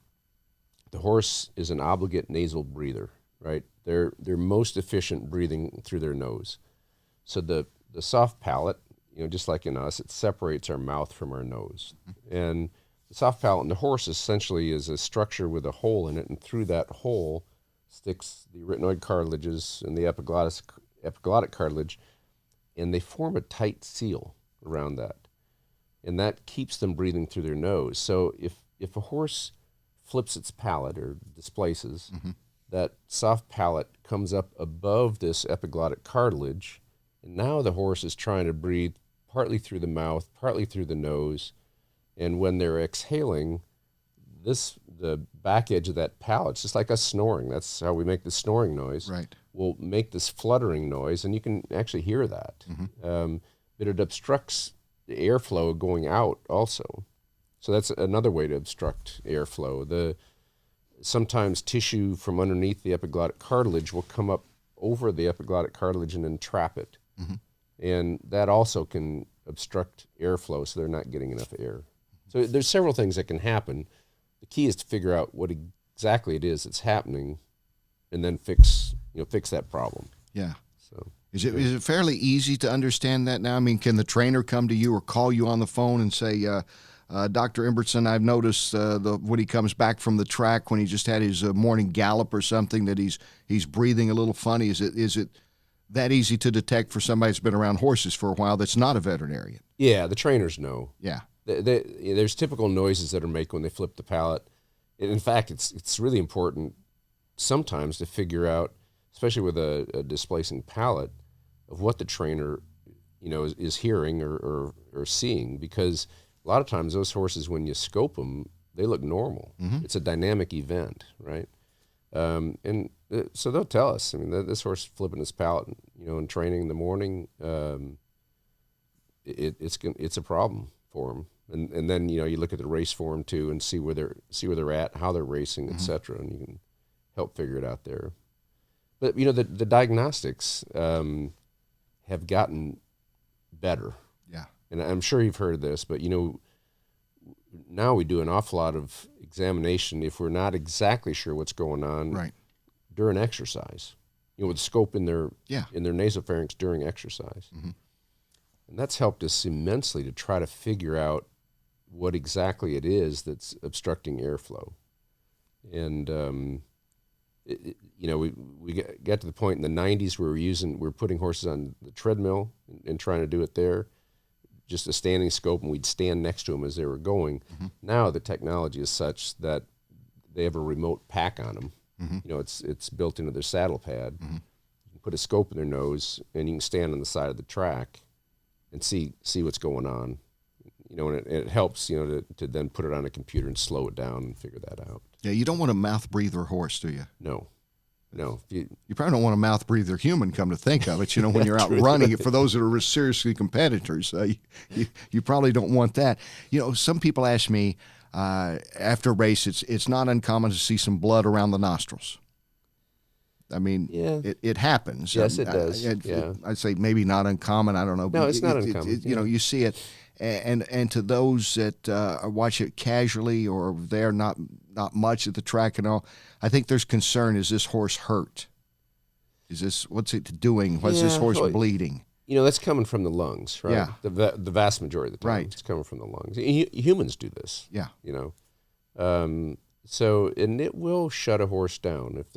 the horse is an obligate nasal breather, right? They're most efficient breathing through their nose. So the soft palate, just like in us, it separates our mouth from our nose. And the soft palate in the horse essentially is a structure with a hole in it, and through that hole sticks the arytenoid cartilages and the epiglottic cartilage, and they form a tight seal around that. And that keeps them breathing through their nose. So if a horse flips its palate or displaces, that soft palate comes up above this epiglottic cartilage, and now the horse is trying to breathe partly through the mouth, partly through the nose, and when they're exhaling, the back edge of that palate, just like us snoring, that's how we make the snoring noise, right, will make this fluttering noise, and you can actually hear that. But it obstructs the airflow going out also. So that's another way to obstruct airflow. Sometimes tissue from underneath the epiglottic cartilage will come up over the epiglottic cartilage and entrap it. And that also can obstruct airflow, so they're not getting enough air. So there's several things that can happen. The key is to figure out what exactly it is that's happening and then fix that problem. Yeah. So Is it fairly easy to understand that now? I mean, can the trainer come to you or call you on the phone and say, Dr. Embertson, I've noticed when he comes back from the track, when he just had his morning gallop or something, that he's breathing a little funny. Is it that easy to detect for somebody that's been around horses for a while that's not a veterinarian? Yeah, the trainers know. Yeah. There's typical noises that are made when they flip the palate. And in fact, it's really important sometimes to figure out, especially with a displacing palate, of what the trainer is hearing or seeing, because a lot of times those horses, when you scope them, look normal. Mm-hmm. It's a dynamic event, right? So they'll tell us. I mean, this horse flipping his palate, in training in the morning, it's a problem for him. And then you look at the race form too and see where they're at, how they're racing, Mm-hmm. et cetera, and you can help figure it out there. But the diagnostics have gotten better. Yeah. And I'm sure you've heard of this, but now we do an awful lot of examination if we're not exactly sure what's going on Right. during exercise. With the scope in their Yeah. nasopharynx during exercise. Mm-hmm. And that's helped us immensely to try to figure out what exactly it is that's obstructing airflow. And we got to the point in the 90s where we're putting horses on the treadmill and trying to do it there, just a standing scope, and we'd stand next to them as they were going. Mm-hmm. Now the technology is such that they have a remote pack on them. Mm-hmm. It's built into their saddle pad. Mm-hmm. You can put a scope in their nose, and you can stand on the side of the track and see what's going on. And it helps, to then put it on a computer and slow it down and figure that out. Yeah, you don't want a mouth breather horse, do you? No. You probably don't want a mouth breather human, come to think of it. When you're out running, for those that are seriously competitors, you probably don't want that. Some people ask me after a race, it's not uncommon to see some blood around the nostrils. I mean, yeah. it happens. Yes, it does. I'd say maybe not uncommon. I don't know. No, it's not uncommon. You see it. And to those that watch it casually or they're not much at the track and all, I think there's concern. Is this horse hurt? What's it doing? What's this horse bleeding? That's coming from the lungs, right? Yeah. The vast majority of the time, Right. It's coming from the lungs. Humans do this. Yeah. So, and it will shut a horse down if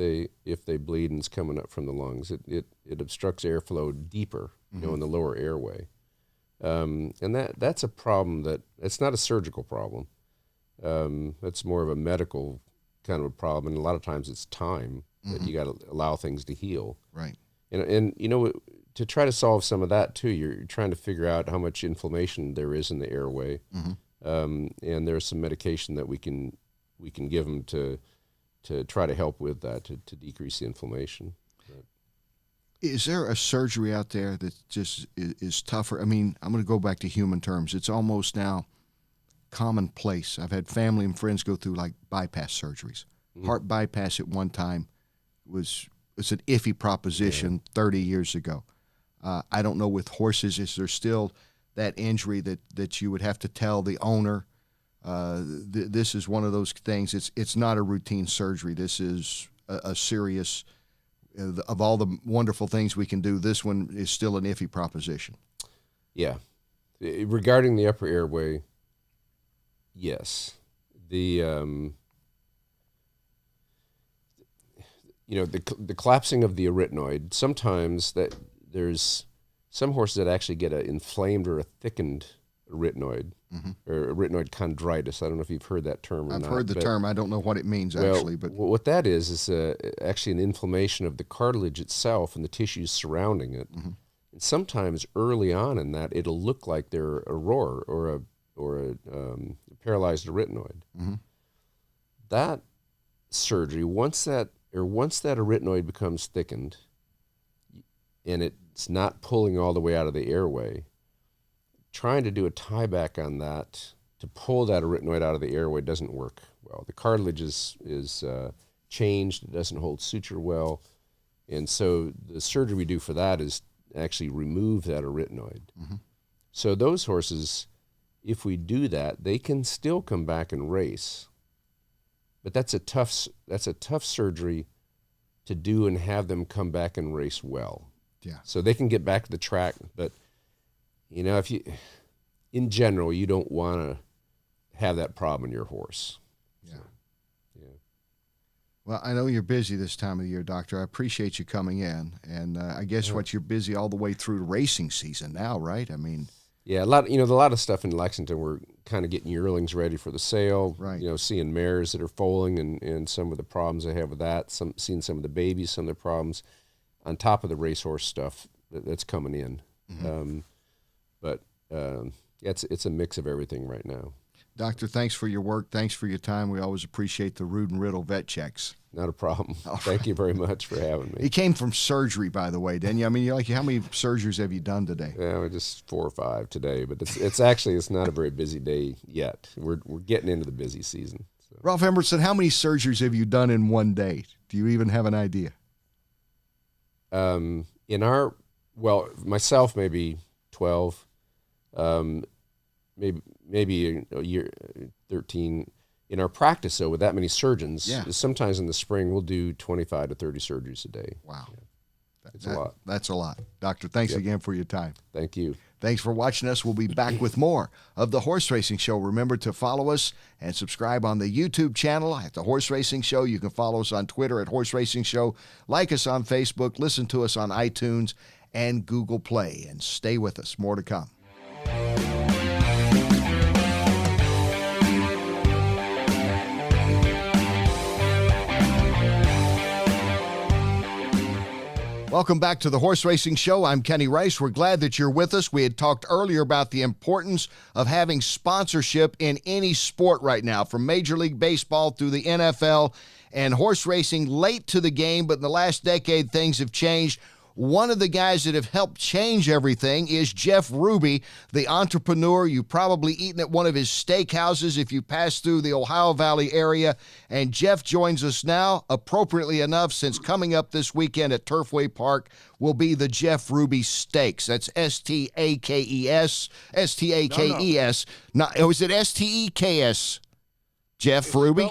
they bleed and it's coming up from the lungs. It obstructs airflow deeper, in the lower airway. And that's a problem it's not a surgical problem. That's more of a medical kind of a problem. And a lot of times it's time that you got to allow things to heal. Right. And to try to solve some of that too, you're trying to figure out how much inflammation there is in the airway. Mm-hmm. And there's some medication that we can give them to try to help with that, to decrease the inflammation. Is there a surgery out there that just is tougher? I mean, I'm going to go back to human terms. It's almost now commonplace. I've had family and friends go through like bypass surgeries. Heart bypass at one time was an iffy proposition 30 years ago. I don't know with horses, is there still that injury that you would have to tell the owner, this is one of those things, it's not a routine surgery. This is a serious, of all the wonderful things we can do, this one is still an iffy proposition. Yeah. Regarding the upper airway, yes. The collapsing of the arytenoid, sometimes that there's some horses that actually get an inflamed or a thickened arytenoid, or arytenoid chondritis. I don't know if you've heard that term or not. I've heard the term. I don't know what it means actually. But what that is actually an inflammation of the cartilage itself and the tissues surrounding it. And sometimes early on in that, it'll look like they're a roar or a paralyzed arytenoid. That surgery, once that arytenoid becomes thickened and it's not pulling all the way out of the airway, trying to do a tieback on that to pull that arytenoid out of the airway doesn't work well. The cartilage is changed. It doesn't hold suture well. And so the surgery we do for that is actually remove that arytenoid. So those horses, if we do that, they can still come back and race. But that's a tough surgery to do and have them come back and race well. Yeah. So they can get back to the track, but in general, you don't want to have that problem in your horse. Yeah. So, yeah. Well, I know you're busy this time of the year, Doctor. I appreciate you coming in, and I guess you're busy all the way through racing season now, right? I mean, yeah, a lot of stuff in Lexington. We're kind of getting yearlings ready for the sale. Right. Seeing mares that are foaling and some of the problems they have with that. Seeing some of the babies, some of the problems, on top of the racehorse stuff that's coming in. But it's a mix of everything right now. Doctor, thanks for your work. Thanks for your time. We always appreciate the Rude and Riddle vet checks. Not a problem. Thank you very much for having me. He came from surgery, by the way, didn't you? I mean, how many surgeries have you done today? Yeah, just 4 or 5 today, but it's not a very busy day yet. We're getting into the busy season. So. Rolf Embertson, how many surgeries have you done in one day? Do you even have an idea? Myself maybe 12, maybe a year 13. In our practice, though, with that many surgeons, sometimes in the spring we'll do 25 to 30 surgeries a day. Wow. Yeah. It's a lot. That's a lot. Doctor, thanks again for your time. Thank you. Thanks for watching us. We'll be back with more of The Horse Racing Show. Remember to follow us and subscribe on the YouTube channel at The Horse Racing Show. You can follow us on Twitter at Horse Racing Show. Like us on Facebook. Listen to us on iTunes and Google Play. And stay with us. More to come. Welcome back to the Horse Racing Show. I'm Kenny Rice. We're glad that you're with us. We had talked earlier about the importance of having sponsorship in any sport right now, from Major League Baseball through the NFL, and horse racing late to the game, but in the last decade, things have changed. One of the guys that have helped change everything is Jeff Ruby, the entrepreneur. You've probably eaten at one of his steakhouses if you pass through the Ohio Valley area. And Jeff joins us now, appropriately enough, since coming up this weekend at Turfway Park will be the Jeff Ruby Steaks. That's S-T-A-K-E-S, S-T-A-K-E-S. Is it S-T-E-K-S, Jeff Ruby?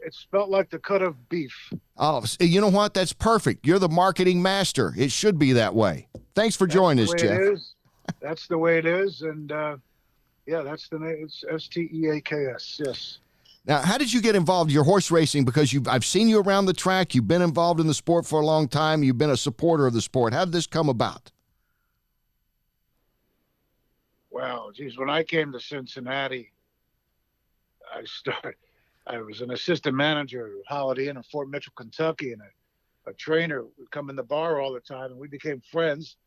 It's spelled like the cut of beef. Oh, you know what? That's perfect. You're the marketing master. It should be that way. Thanks for joining us, Jeff. That's the way it is. And, that's the name. It's S-T-E-A-K-S, yes. Now, how did you get involved in your horse racing? Because I've seen you around the track. You've been involved in the sport for a long time. You've been a supporter of the sport. How did this come about? Well, geez, when I came to Cincinnati, I was an assistant manager at Holiday Inn in Fort Mitchell, Kentucky, and a trainer would come in the bar all the time, and we became friends.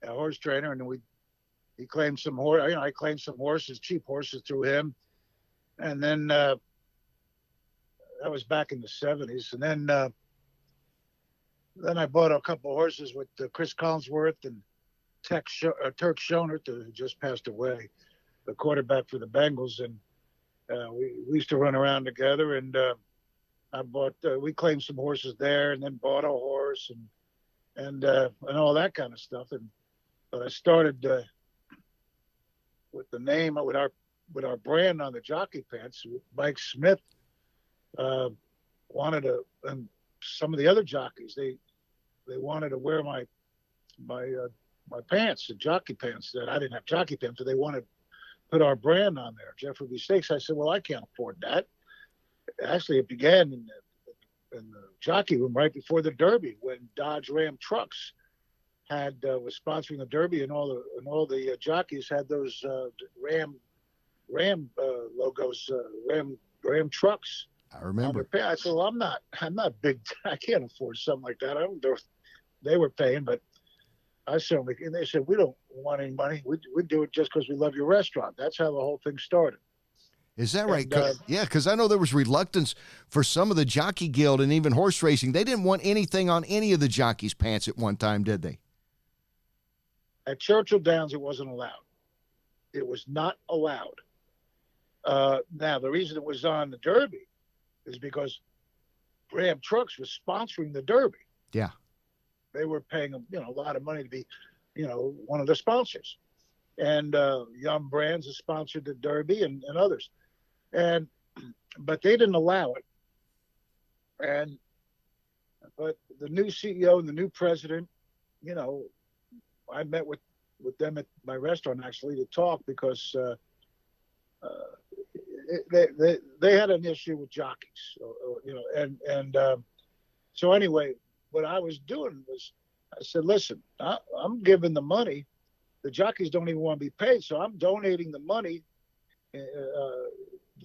A horse trainer, and he claimed some horse. I claimed some horses, cheap horses, through him, and then that was back in the '70s. And then I bought a couple of horses with Chris Collinsworth and Turk Schonert, who just passed away, the quarterback for the Bengals, and we used to run around together, and we claimed some horses there, and then bought a horse and all that kind of stuff. But I started with the name with our brand on the jockey pants. Mike Smith wanted to, and some of the other jockeys they wanted to wear my pants, the jockey pants. That I didn't have jockey pants, but they wanted put our brand on there, Jeff Ruby Steaks. I said, well, I can't afford that. Actually, it began in the jockey room right before the Derby, when Dodge Ram Trucks was sponsoring the Derby, and all the jockeys had those Ram logos, Ram Trucks. I remember. I said, well, I'm not big. I can't afford something like that. They were paying, but I certainly, and they said, we don't want any money. We do it just because we love your restaurant. That's how the whole thing started. Is that right? Because I know there was reluctance for some of the Jockey Guild and even horse racing. They didn't want anything on any of the jockeys' pants at one time, did they? At Churchill Downs, it wasn't allowed. It was not allowed. Now, the reason it was on the Derby is because Ram Trucks was sponsoring the Derby. Yeah. They were paying them, a lot of money to be, one of the sponsors. And Yum Brands has sponsored the Derby and others. But they didn't allow it. But the new CEO and the new president, I met with them at my restaurant actually to talk, because they had an issue with jockeys, so anyway, what I was doing was, I said, listen, I'm giving the money. The jockeys don't even want to be paid, so I'm donating the money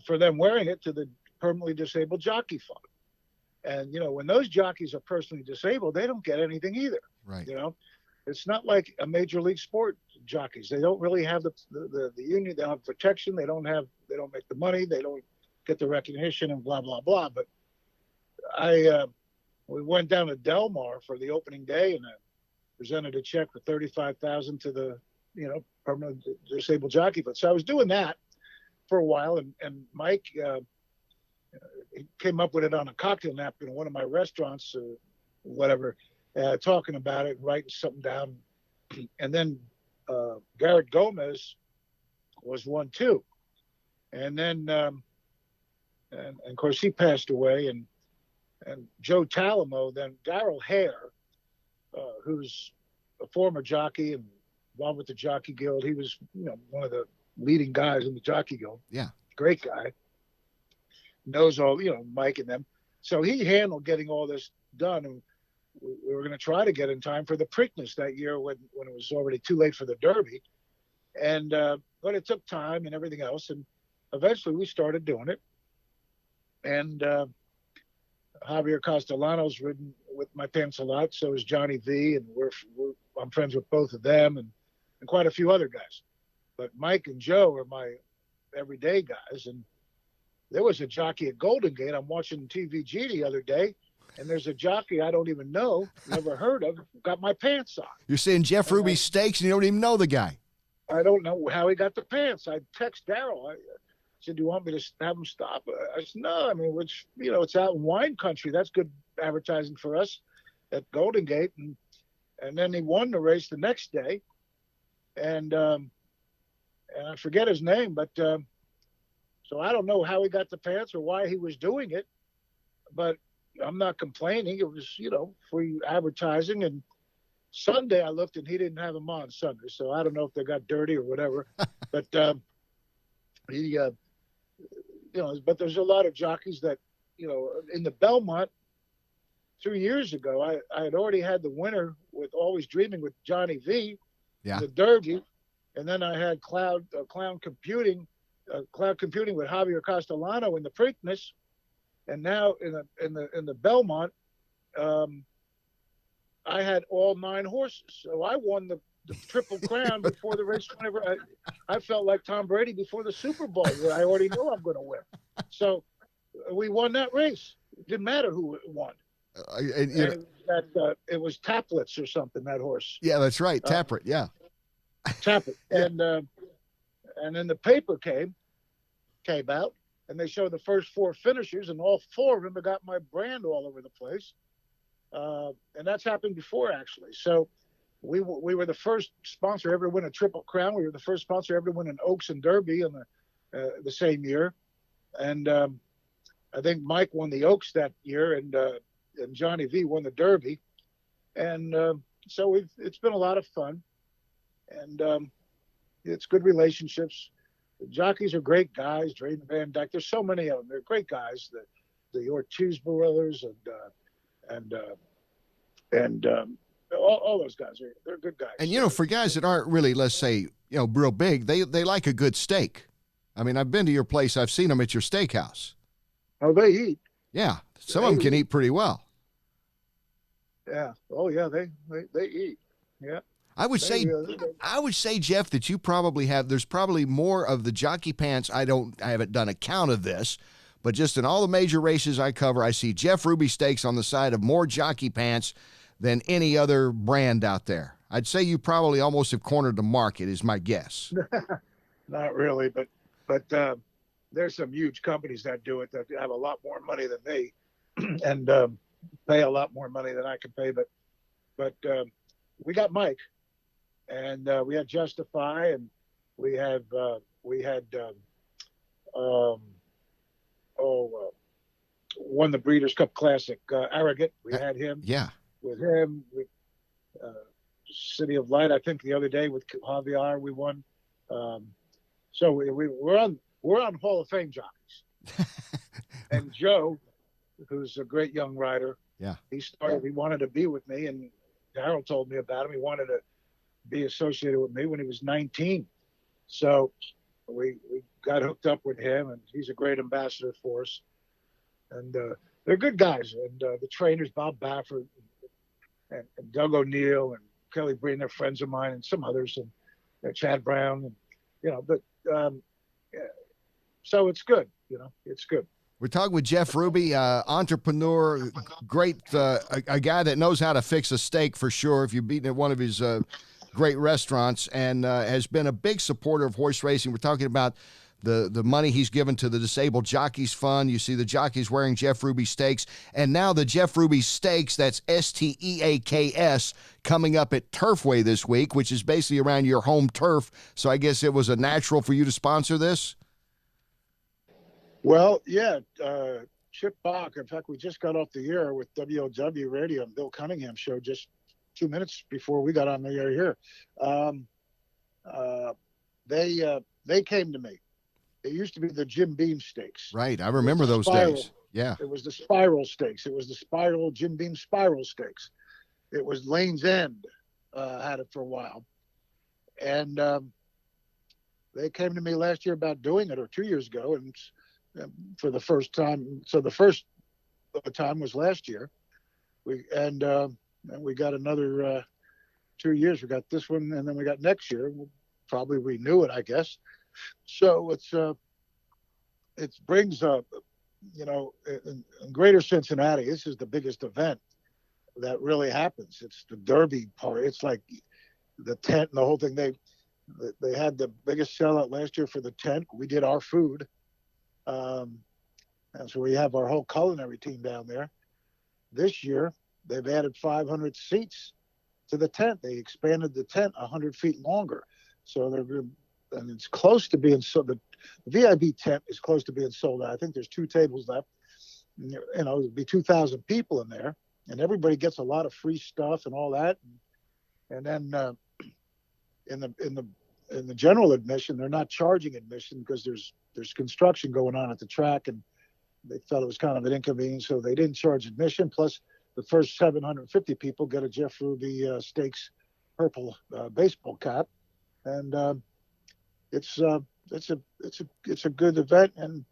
for them wearing it to the permanently disabled jockey fund. And, when those jockeys are personally disabled, they don't get anything either. Right. it's not like a major league sport jockeys. They don't really have the union. They don't have protection. They don't make the money. They don't get the recognition and blah, blah, blah. But we went down to Del Mar for the opening day, and I presented a check for $35,000 to the, permanent disabled jockey. But so I was doing that for a while, and Mike he came up with it on a cocktail napkin in one of my restaurants, or whatever, talking about it, writing something down. And then Garrett Gomez was one too. And then, and of course he passed away, and Joe Talamo, then Darrell Hare, who's a former jockey and involved with the Jockey Guild. He was, one of the leading guys in the Jockey Guild. Yeah. Great guy. Knows all, Mike and them. So he handled getting all this done. And we were going to try to get in time for the Preakness that year when it was already too late for the Derby. And, but it took time and everything else. And eventually we started doing it. And Javier Castellano's ridden with my pants a lot. So is Johnny V. And I'm friends with both of them and quite a few other guys. But Mike and Joe are my everyday guys. And there was a jockey at Golden Gate. I'm watching TVG the other day, and there's a jockey I don't even know, never heard of, got my pants on. You're saying Jeff Ruby's Stakes, and you don't even know the guy. I don't know how he got the pants. I text Darrell. I said, "Do you want me to have him stop?" I said, "No. I mean, it's out in wine country. That's good advertising for us at Golden Gate." And then he won the race the next day, and I forget his name, but. So I don't know how he got the pants or why he was doing it, but I'm not complaining. It was, free advertising. And Sunday I looked and he didn't have them on Sunday. So I don't know if they got dirty or whatever, but but there's a lot of jockeys that, in the Belmont 3 years ago, I had already had the winner with Always Dreaming with Johnny V, the Derby. And then I had Cloud Computing with Javier Castellano in the Preakness, and now in the Belmont, I had all 9 horses. So I won the Triple Crown before the race. Whenever I felt like Tom Brady before the Super Bowl, where I already knew I'm going to win. So we won that race. It didn't matter who won. It was Taplets or something, that horse. Yeah, that's right. Tappert, yeah. Tappert. And then the paper came out, and they showed the first 4 finishers, and all 4 of them have got my brand all over the place. And that's happened before, actually. So we were the first sponsor ever to win a Triple Crown. We were the first sponsor ever to win an Oaks and Derby in the same year. And I think Mike won the Oaks that year, and Johnny V won the Derby. And so it's been a lot of fun. And it's good relationships. The jockeys are great guys. Drayden Van Dyke. There's so many of them. They're great guys. The Ortiz brothers and all those guys they're good guys. And for guys that aren't really, let's say, real big, they like a good steak. I mean, I've been to your place. I've seen them at your steakhouse. Oh, they eat. Yeah, some of them can eat pretty well. Yeah. Oh, yeah. They eat. Yeah. I would say, Jeff, that you probably have. There's probably more of the jockey pants. I haven't done a count of this, but just in all the major races I cover, I see Jeff Ruby Stakes on the side of more jockey pants than any other brand out there. I'd say you probably almost have cornered the market, is my guess. Not really, but there's some huge companies that do it that have a lot more money than me, and pay a lot more money than I can pay. But we got Mike. And we had Justify, and we had won the Breeders' Cup Classic. Arrogant, we had him. Yeah. With him, with City of Light. I think the other day with Javier we won. So we're on Hall of Fame jockeys. And Joe, who's a great young rider. Yeah. He wanted to be with me, and Harold told me about him. He wanted to be associated with me when he was 19. So we got hooked up with him, and he's a great ambassador for us. And they're good guys. And the trainers, Bob Baffert and Doug O'Neill and Kelly Breen, they're friends of mine, and some others, and Chad Brown, and But yeah, so it's good. It's good. We're talking with Jeff Ruby, entrepreneur, great, a guy that knows how to fix a steak for sure. If you've eaten at one of his great restaurants, and has been a big supporter of horse racing. We're talking about the money he's given to the Disabled Jockeys Fund. You see the jockeys wearing Jeff Ruby steaks, and now the Jeff Ruby Steaks, that's STEAKS, coming up at Turfway this week, which is basically around your home turf. So I guess it was a natural for you to sponsor this. Well, yeah, Chip Bach. In fact, we just got off the air with WOW Radio and Bill Cunningham show just 2 minutes before we got on the air here. They came to me. It used to be the Jim Beam Stakes. Right, I remember those days. Yeah, it was the Spiral Stakes. It was the Jim Beam Spiral Stakes. It was Lane's End had it for a while, and they came to me last year about doing it, or 2 years ago, and for the first time. So the first time was last year. We got another 2 years. We got this one, and then we got next year. We'll probably renew it, I guess. So it brings up, in Greater Cincinnati, this is the biggest event that really happens. It's the Derby part. It's like the tent and the whole thing. They had the biggest sellout last year for the tent. We did our food. And so we have our whole culinary team down there. This year, they've added 500 seats to the tent. They expanded the tent 100 feet longer. So and it's close to being sold. The VIB tent is close to being sold out. I think there's 2 tables left. There'll be 2,000 people in there, and everybody gets a lot of free stuff and all that. And then in the general admission, they're not charging admission because there's construction going on at the track, and they felt it was kind of an inconvenience, so they didn't charge admission. Plus, the first 750 people get a Jeff Ruby Stakes purple baseball cap, and it's a good event. And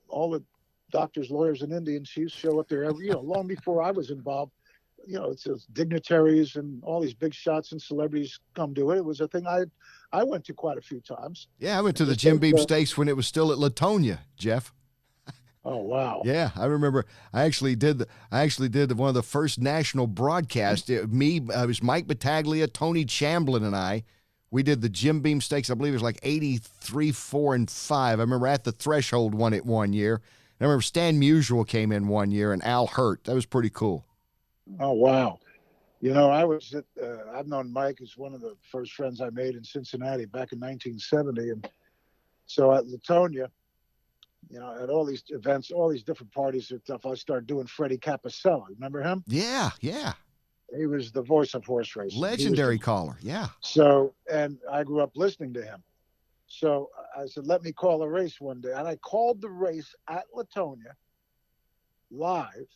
all the doctors, lawyers, and Indian chiefs show up there long before I was involved. It's dignitaries and all these big shots and celebrities come to it. It was a thing I went to quite a few times. Yeah, I went to the Jim Beam Stakes when it was still at Latonia, Jeff. Oh, wow. Yeah, I remember. I actually did one of the first national broadcasts. It was Mike Battaglia, Tony Chamblin, and I. We did the Jim Beam Stakes. I believe it was like 83, 4, and 5. I remember At the Threshold won it one year. And I remember Stan Musial came in one year, and Al Hurt. That was pretty cool. Oh, wow. I've known Mike as one of the first friends I made in Cincinnati back in 1970. And so at Latonia, at all these events, all these different parties and stuff, I started doing Freddie Capicella. Remember him? Yeah, yeah. He was the voice of horse racing. Legendary caller, yeah. So, and I grew up listening to him. So I said, let me call a race one day. And I called the race at Latonia live.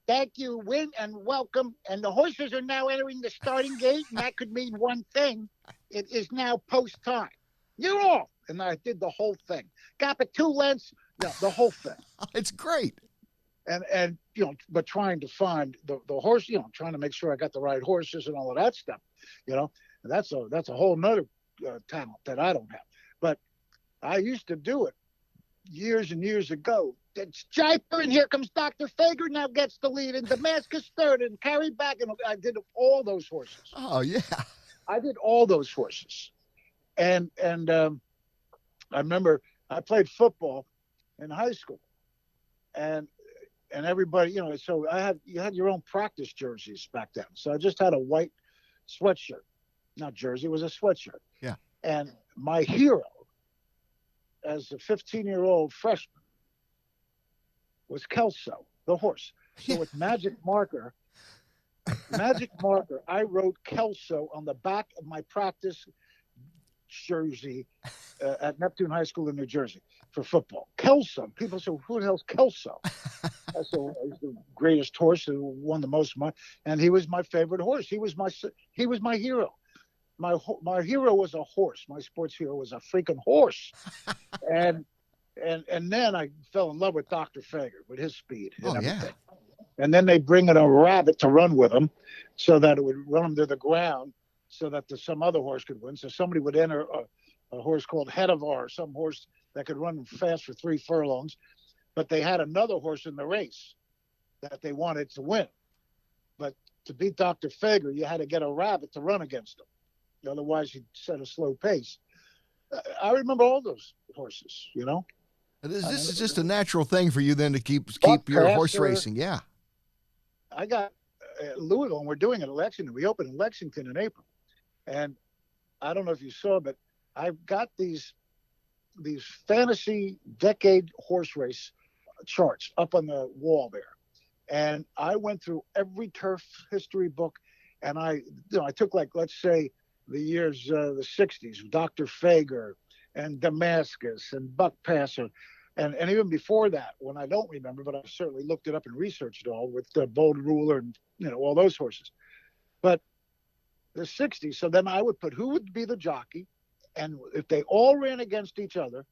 Thank you, win and welcome. And the horses are now entering the starting gate, and that could mean one thing. It is now post time. You're off. And I did the whole thing. Got the 2 lengths, the whole thing. It's great. And but trying to find the horse, trying to make sure I got the right horses and all of that stuff, and that's a whole nother talent that I don't have. But I used to do it years and years ago. It's Jiper, and here comes Dr. Fager, now gets the lead, and Damascus third, and carry back, and I did all those horses. Oh, yeah. I did all those horses. And I remember I played football in high school, and everybody, so you had your own practice jerseys back then. So I just had a white sweatshirt, not jersey, it was a sweatshirt. Yeah. And my hero as a 15-year-old freshman was Kelso, the horse. So with magic marker, I wrote Kelso on the back of my practice jersey at Neptune High School in New Jersey for football. Kelso. People say, who the hell's Kelso? I said, he's the greatest horse who won the most money, and he was my favorite horse. He was my hero. My hero was a horse. My sports hero was a freaking horse. And then I fell in love with Dr. Fager, with his speed and everything. and then they bring in a rabbit to run with them, so that it would run them to the ground, so that some other horse could win. So somebody would enter a horse called Head of R, some horse that could run fast for 3 furlongs, but they had another horse in the race that they wanted to win. But to beat Dr. Fager, you had to get a rabbit to run against him. Otherwise, he'd set a slow pace. I remember all those horses, you know. This is just a natural thing for you then to keep Buck your horse Passer. racing. Yeah. I got Louisville, and we're doing it in Lexington. We opened in Lexington in April. And I don't know if you saw, but I've got these fantasy decade horse race charts up on the wall there. And I went through every turf history book, and I took, like, let's say the years, the 60s, Dr. Fager and Damascus and Buck Passer. And even before that, when I don't remember, but I certainly looked it up and researched it all with Bold Ruler and, all those horses. But the 60s, so then I would put who would be the jockey, and if they all ran against each other,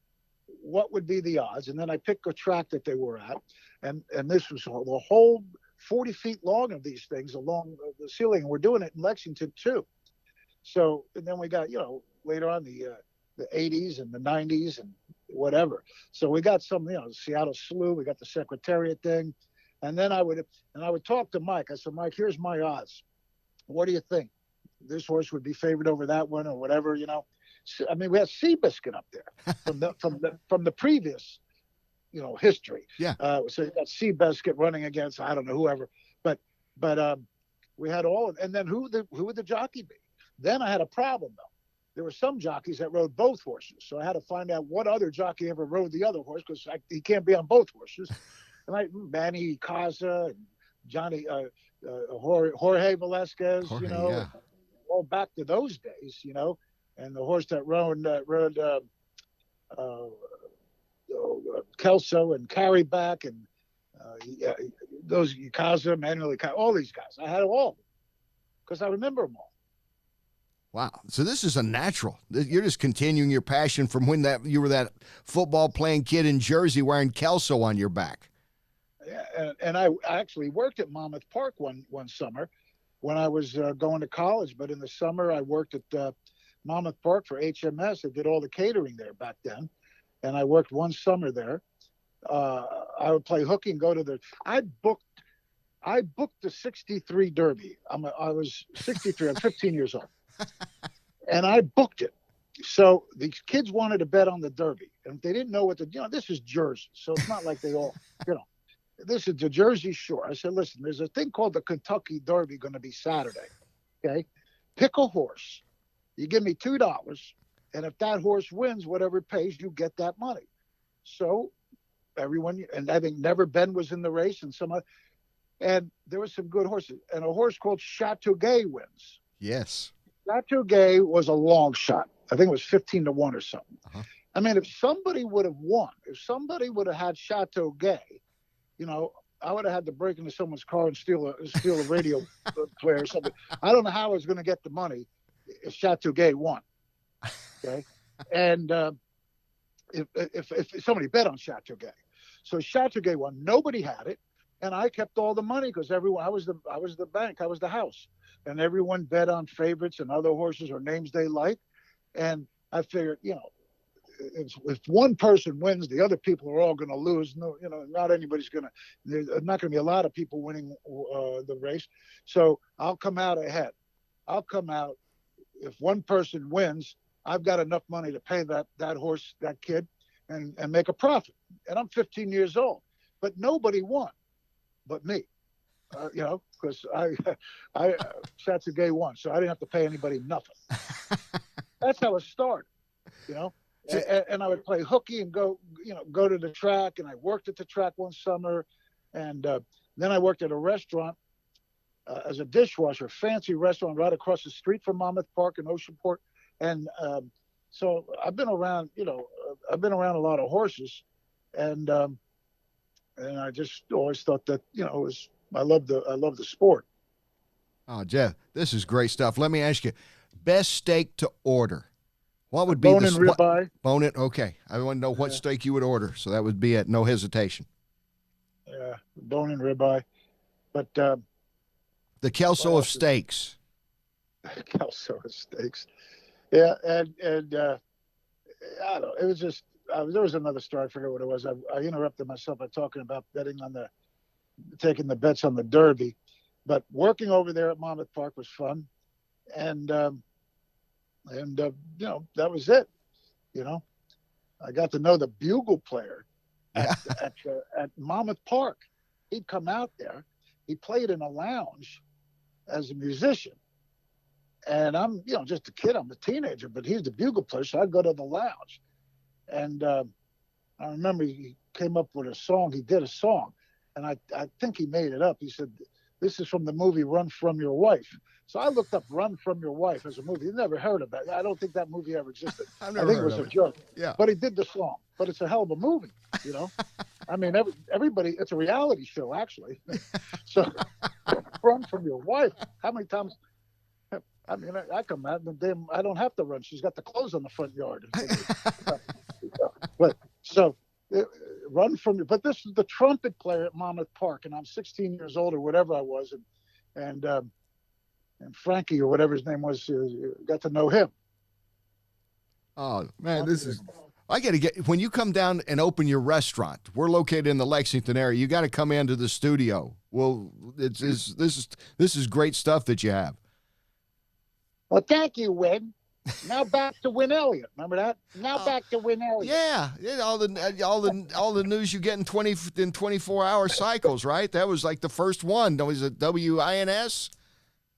what would be the odds? And then I pick a track that they were at, and this was the whole 40 feet long of these things along the ceiling, and we're doing it in Lexington too. So, and then we got, later on the 80s and the 90s and whatever. So we got some, Seattle Slew, we got the Secretariat thing. And then I would talk to Mike. I said, Mike, here's my odds. What do you think? This horse would be favored over that one or whatever, I mean, we had Seabiscuit up there from the previous, history. Yeah. So you got Seabiscuit running against, I don't know, whoever, but we had all and then who would the jockey be? Then I had a problem though. There were some jockeys that rode both horses, so I had to find out what other jockey ever rode the other horse, because he can't be on both horses. And Manny Caza and Johnny Jorge Velasquez, Yeah. all back to those days, and the horse that rode Kelso and Carryback and those Caza, Manuel, all these guys. I had them all because I remember them all. Wow. So this is a natural. You're just continuing your passion from when you were that football playing kid in Jersey wearing Kelso on your back. Yeah, and I actually worked at Monmouth Park one summer when I was going to college. But in the summer, I worked at Monmouth Park for HMS. I did all the catering there back then. And I worked one summer there. I would play hooky and go to I booked the 63 Derby. I was 63. I'm 15 years old. And I booked it. So these kids wanted to bet on the Derby. And they didn't know what this is Jersey. So it's not like they all, this is the Jersey Shore. I said, listen, there's a thing called the Kentucky Derby going to be Saturday. Okay. Pick a horse. You give me $2. And if that horse wins, whatever it pays, you get that money. So everyone, and I think Never Ben was in the race and there were some good horses. And a horse called Chateauguay wins. Yes. Chateauguay was a long shot. I think it was 15-1 or something. Uh-huh. I mean, if somebody would have won, if somebody would have had Chateauguay, I would have had to break into someone's car and steal a radio player or something. I don't know how I was going to get the money if Chateauguay won. Okay, and if somebody bet on Chateauguay, so Chateauguay won. Nobody had it, and I kept all the money because everyone. I was the bank. I was the house, and everyone bet on favorites and other horses or names they like, and I figured, if one person wins, the other people are all going to lose. No, not anybody's going to. There's not going to be a lot of people winning the race, so I'll come out ahead. I'll come out if one person wins. I've got enough money to pay that horse, that kid, and make a profit. And I'm 15 years old, but nobody won, but me. Because I Chateauguay won, so I didn't have to pay anybody nothing. That's how it started, And I would play hooky and go to the track, and I worked at the track one summer, and then I worked at a restaurant as a dishwasher, fancy restaurant right across the street from Monmouth Park in Oceanport, and so I've been around, I've been around a lot of horses, and I just always thought that I love the sport. Oh, Jeff, this is great stuff. Let me ask you, best steak to order. What would be bone and ribeye? Bone it. Okay, I want to know what steak you would order, so that would be it. No hesitation. Yeah, bone and ribeye. But The Kelso of Stakes. Kelso of Stakes. Yeah, and I don't know. It was just there was another story. I forget what it was. I interrupted myself by talking about taking the bets on the Derby, but working over there at Monmouth Park was fun, and that was it. I got to know the bugle player at Monmouth Park. He'd come out there. He played in a lounge as a musician. And I'm, just a kid. I'm a teenager, but he's the bugle player. So I'd go to the lounge. And I remember he came up with a song. He did a song. And I think he made it up. He said, "This is from the movie Run From Your Wife." So I looked up Run From Your Wife as a movie. You never heard about it. I don't think that movie ever existed. I think it was a joke. Yeah. But he did the song. But it's a hell of a movie, I mean, everybody, it's a reality show, actually. So Run From Your Wife. How many times? I mean, I come out and then I don't have to run. She's got the clothes on the front yard. But so run from you. But this is the trumpet player at Monmouth Park, and I'm 16 years old or whatever I was, and Frankie or whatever his name was got to know him. Oh man, I got to get when you come down and open your restaurant. We're located in the Lexington area. You got to come into the studio. Well, this is great stuff that you have. Well, thank you, Win. Now back to Win Elliott. Remember that? Now back to Win Elliott. Yeah, all the news you get in 24-hour cycles, right? That was like the first one. Was it WINS?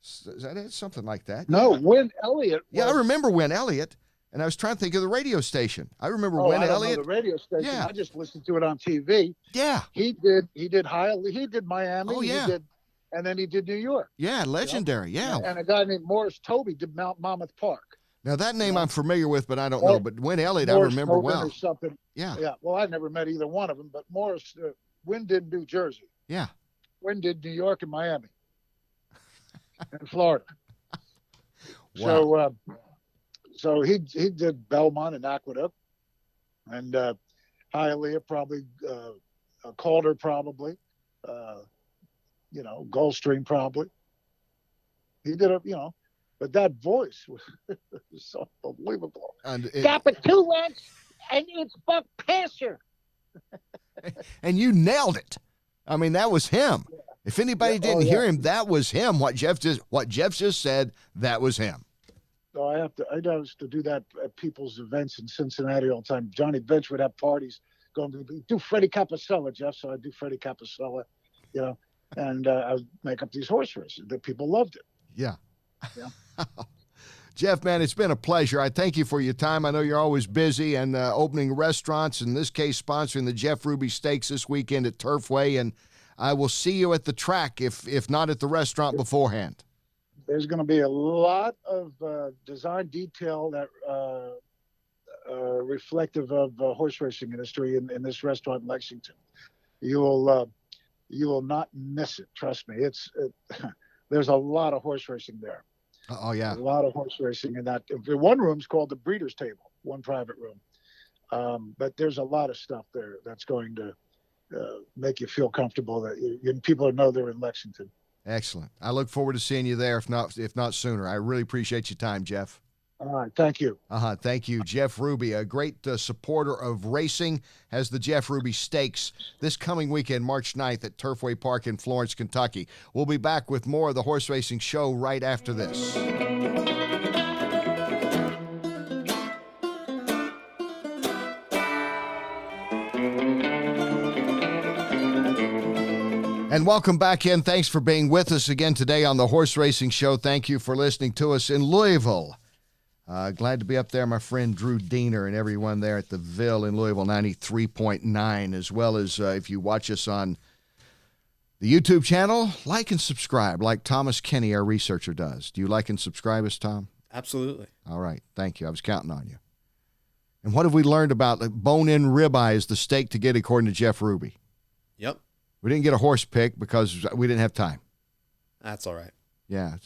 Is that it? Something like that? No, Win Elliott. Yeah, I remember Win Elliott, and I was trying to think of the radio station. I remember Win Elliott. The radio station. Yeah. I just listened to it on TV. Yeah. He did Miami. Oh yeah. And then he did New York. Yeah, legendary. Yeah. And a guy named Morris Toby did Monmouth Park. Now that name I'm familiar with, but I don't know. But Win Elliott, Morris I remember Tobin well. Or something. Yeah. Yeah. Well, I never met either one of them, but Morris, Win did New Jersey. Yeah. Win did New York and Miami. And Florida. Wow. So he did Belmont and Aqueduct, and Hialeah probably, Calder probably, Gulfstream probably. He did but that voice was so unbelievable. Got the 2 lengths, and it's Buck Passer. And you nailed it. I mean, that was him. Yeah. If anybody didn't hear him, that was him. What Jeff just said, that was him. So I used to do that at people's events in Cincinnati all the time. Johnny Bench would have parties going to do Freddie Capicella, Jeff. So I do Freddie Capicella, and I would make up these horse races that people loved it. Yeah. Jeff, man, it's been a pleasure. I thank you for your time. I know you're always busy and opening restaurants, in this case, sponsoring the Jeff Ruby Stakes this weekend at Turfway. And I will see you at the track, if not at the restaurant beforehand. There's going to be a lot of design detail that reflective of horse racing industry in this restaurant in Lexington. You will not miss it. Trust me. There's a lot of horse racing there. Oh yeah, a lot of horse racing in that. One room's called the Breeders' Table, one private room. But there's a lot of stuff there that's going to make you feel comfortable that people know they're in Lexington. Excellent. I look forward to seeing you there, if not sooner. I really appreciate your time, Jeff. All right. Thank you. Thank you, Jeff Ruby, a great supporter of racing, has the Jeff Ruby Stakes this coming weekend, March 9th at Turfway Park in Florence, Kentucky. We'll be back with more of the Horse Racing Show right after this. And welcome back in. Thanks for being with us again today on the Horse Racing Show. Thank you for listening to us in Louisville. Glad to be up there, my friend Drew Diener and everyone there at the Ville in Louisville, 93.9, as well as if you watch us on the YouTube channel, like and subscribe, like Thomas Kenny, our researcher, does. Do you like and subscribe us, Tom? Absolutely. All right. Thank you. I was counting on you. And what have we learned about bone-in ribeye is the steak to get according to Jeff Ruby? Yep. We didn't get a horse pick because we didn't have time. That's all right. Yeah.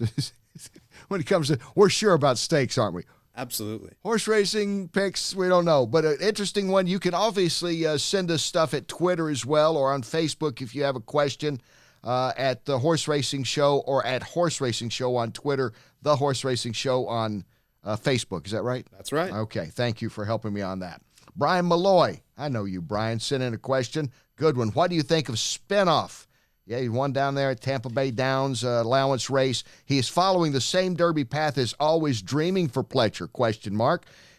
When it comes to, we're sure about steaks, aren't we? Absolutely. Horse racing picks, we don't know. But an interesting one, you can obviously send us stuff at Twitter as well or on Facebook if you have a question. at the Horse Racing Show or at Horse Racing Show on Twitter, the Horse Racing Show on Facebook. Is that right? That's right. Okay, thank you for helping me on that. Brian Malloy, I know you, Brian, sent in a question. Good one. What do you think of Spinoff? Yeah, he won down there at Tampa Bay Downs allowance race. He is following the same Derby path as Always Dreaming for Pletcher, ?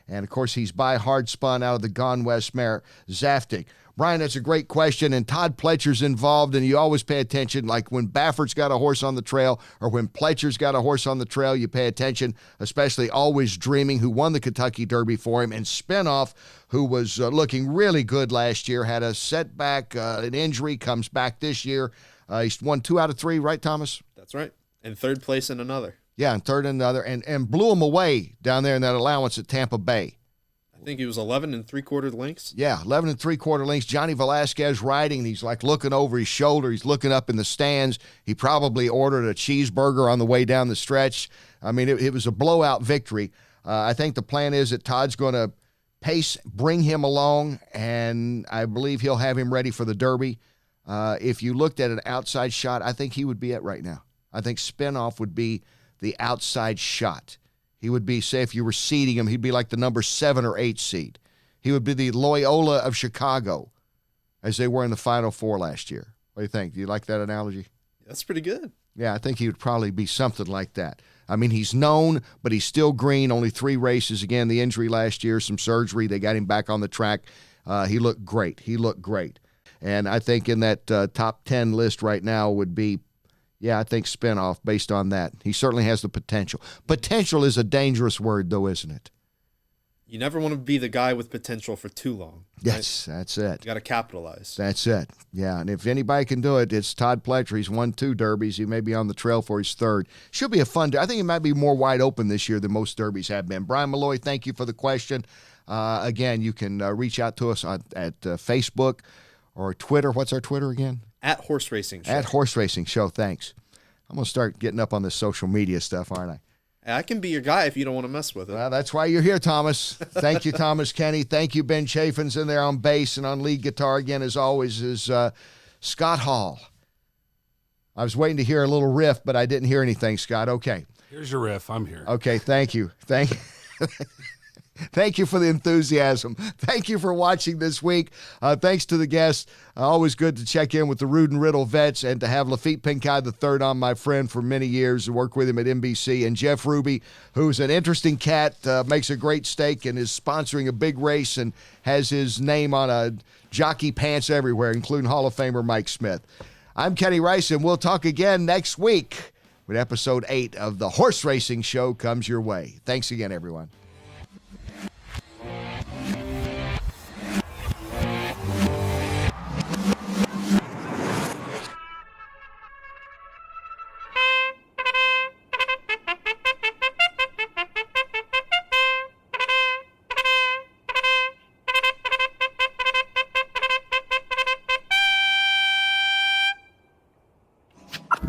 And, of course, he's by hard spun out of the Gone West mare, Zaftig. Brian, that's a great question, and Todd Pletcher's involved, and you always pay attention. Like when Baffert's got a horse on the trail or when Pletcher's got a horse on the trail, you pay attention, especially Always Dreaming, who won the Kentucky Derby for him, and Spinoff, who was looking really good last year, had a setback, an injury, comes back this year. He's won 2 out of 3, right, Thomas? That's right. And third place in another. Yeah, and third in another, and blew him away down there in that allowance at Tampa Bay. I think he was 11 3/4 lengths. Yeah, 11 3/4 lengths. Johnny Velasquez riding, and he's like looking over his shoulder. He's looking up in the stands. He probably ordered a cheeseburger on the way down the stretch. I mean, it was a blowout victory. I think the plan is that Todd's going to pace, bring him along, and I believe he'll have him ready for the Derby. If you looked at an outside shot, I think he would be it right now. I think Spinoff would be the outside shot. He would be, say, if you were seeding him, he'd be like the number 7 or 8 seed. He would be the Loyola of Chicago, as they were in the Final Four last year. What do you think? Do you like that analogy? That's pretty good. Yeah, I think he would probably be something like that. I mean, he's known, but he's still green. Only 3 races. Again, the injury last year, some surgery. They got him back on the track. He looked great. And I think in that top 10 list right now would be, yeah, I think Spinoff based on that. He certainly has the potential. Potential is a dangerous word, though, isn't it? You never want to be the guy with potential for too long. Yes, right? That's it. You got to capitalize. That's it. Yeah, and if anybody can do it, it's Todd Pletcher. He's won 2 derbies. He may be on the trail for his 3rd. Should be a fun day. I think it might be more wide open this year than most derbies have been. Brian Malloy, thank you for the question. Again, you can reach out to us at Facebook or Twitter. What's our Twitter again? At Horse Racing Show. At Horse Racing Show. Thanks. I'm going to start getting up on this social media stuff, aren't I? I can be your guy if you don't want to mess with it. Well, that's why you're here, Thomas. Thank you, Thomas Kenny. Thank you, Ben Chaffins, in there on bass and on lead guitar again, as always, is Scott Hall. I was waiting to hear a little riff, but I didn't hear anything, Scott. Okay. Here's your riff. I'm here. Okay, thank you. Thank you for the enthusiasm. Thank you for watching this week. Thanks to the guests. Always good to check in with the Rude and Riddle vets and to have Laffit Pincay III on, my friend, for many years and work with him at NBC. And Jeff Ruby, who's an interesting cat, makes a great steak and is sponsoring a big race and has his name on a jockey pants everywhere, including Hall of Famer Mike Smith. I'm Kenny Rice, and we'll talk again next week when episode 8 of the Horse Racing Show comes your way. Thanks again, everyone.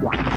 What?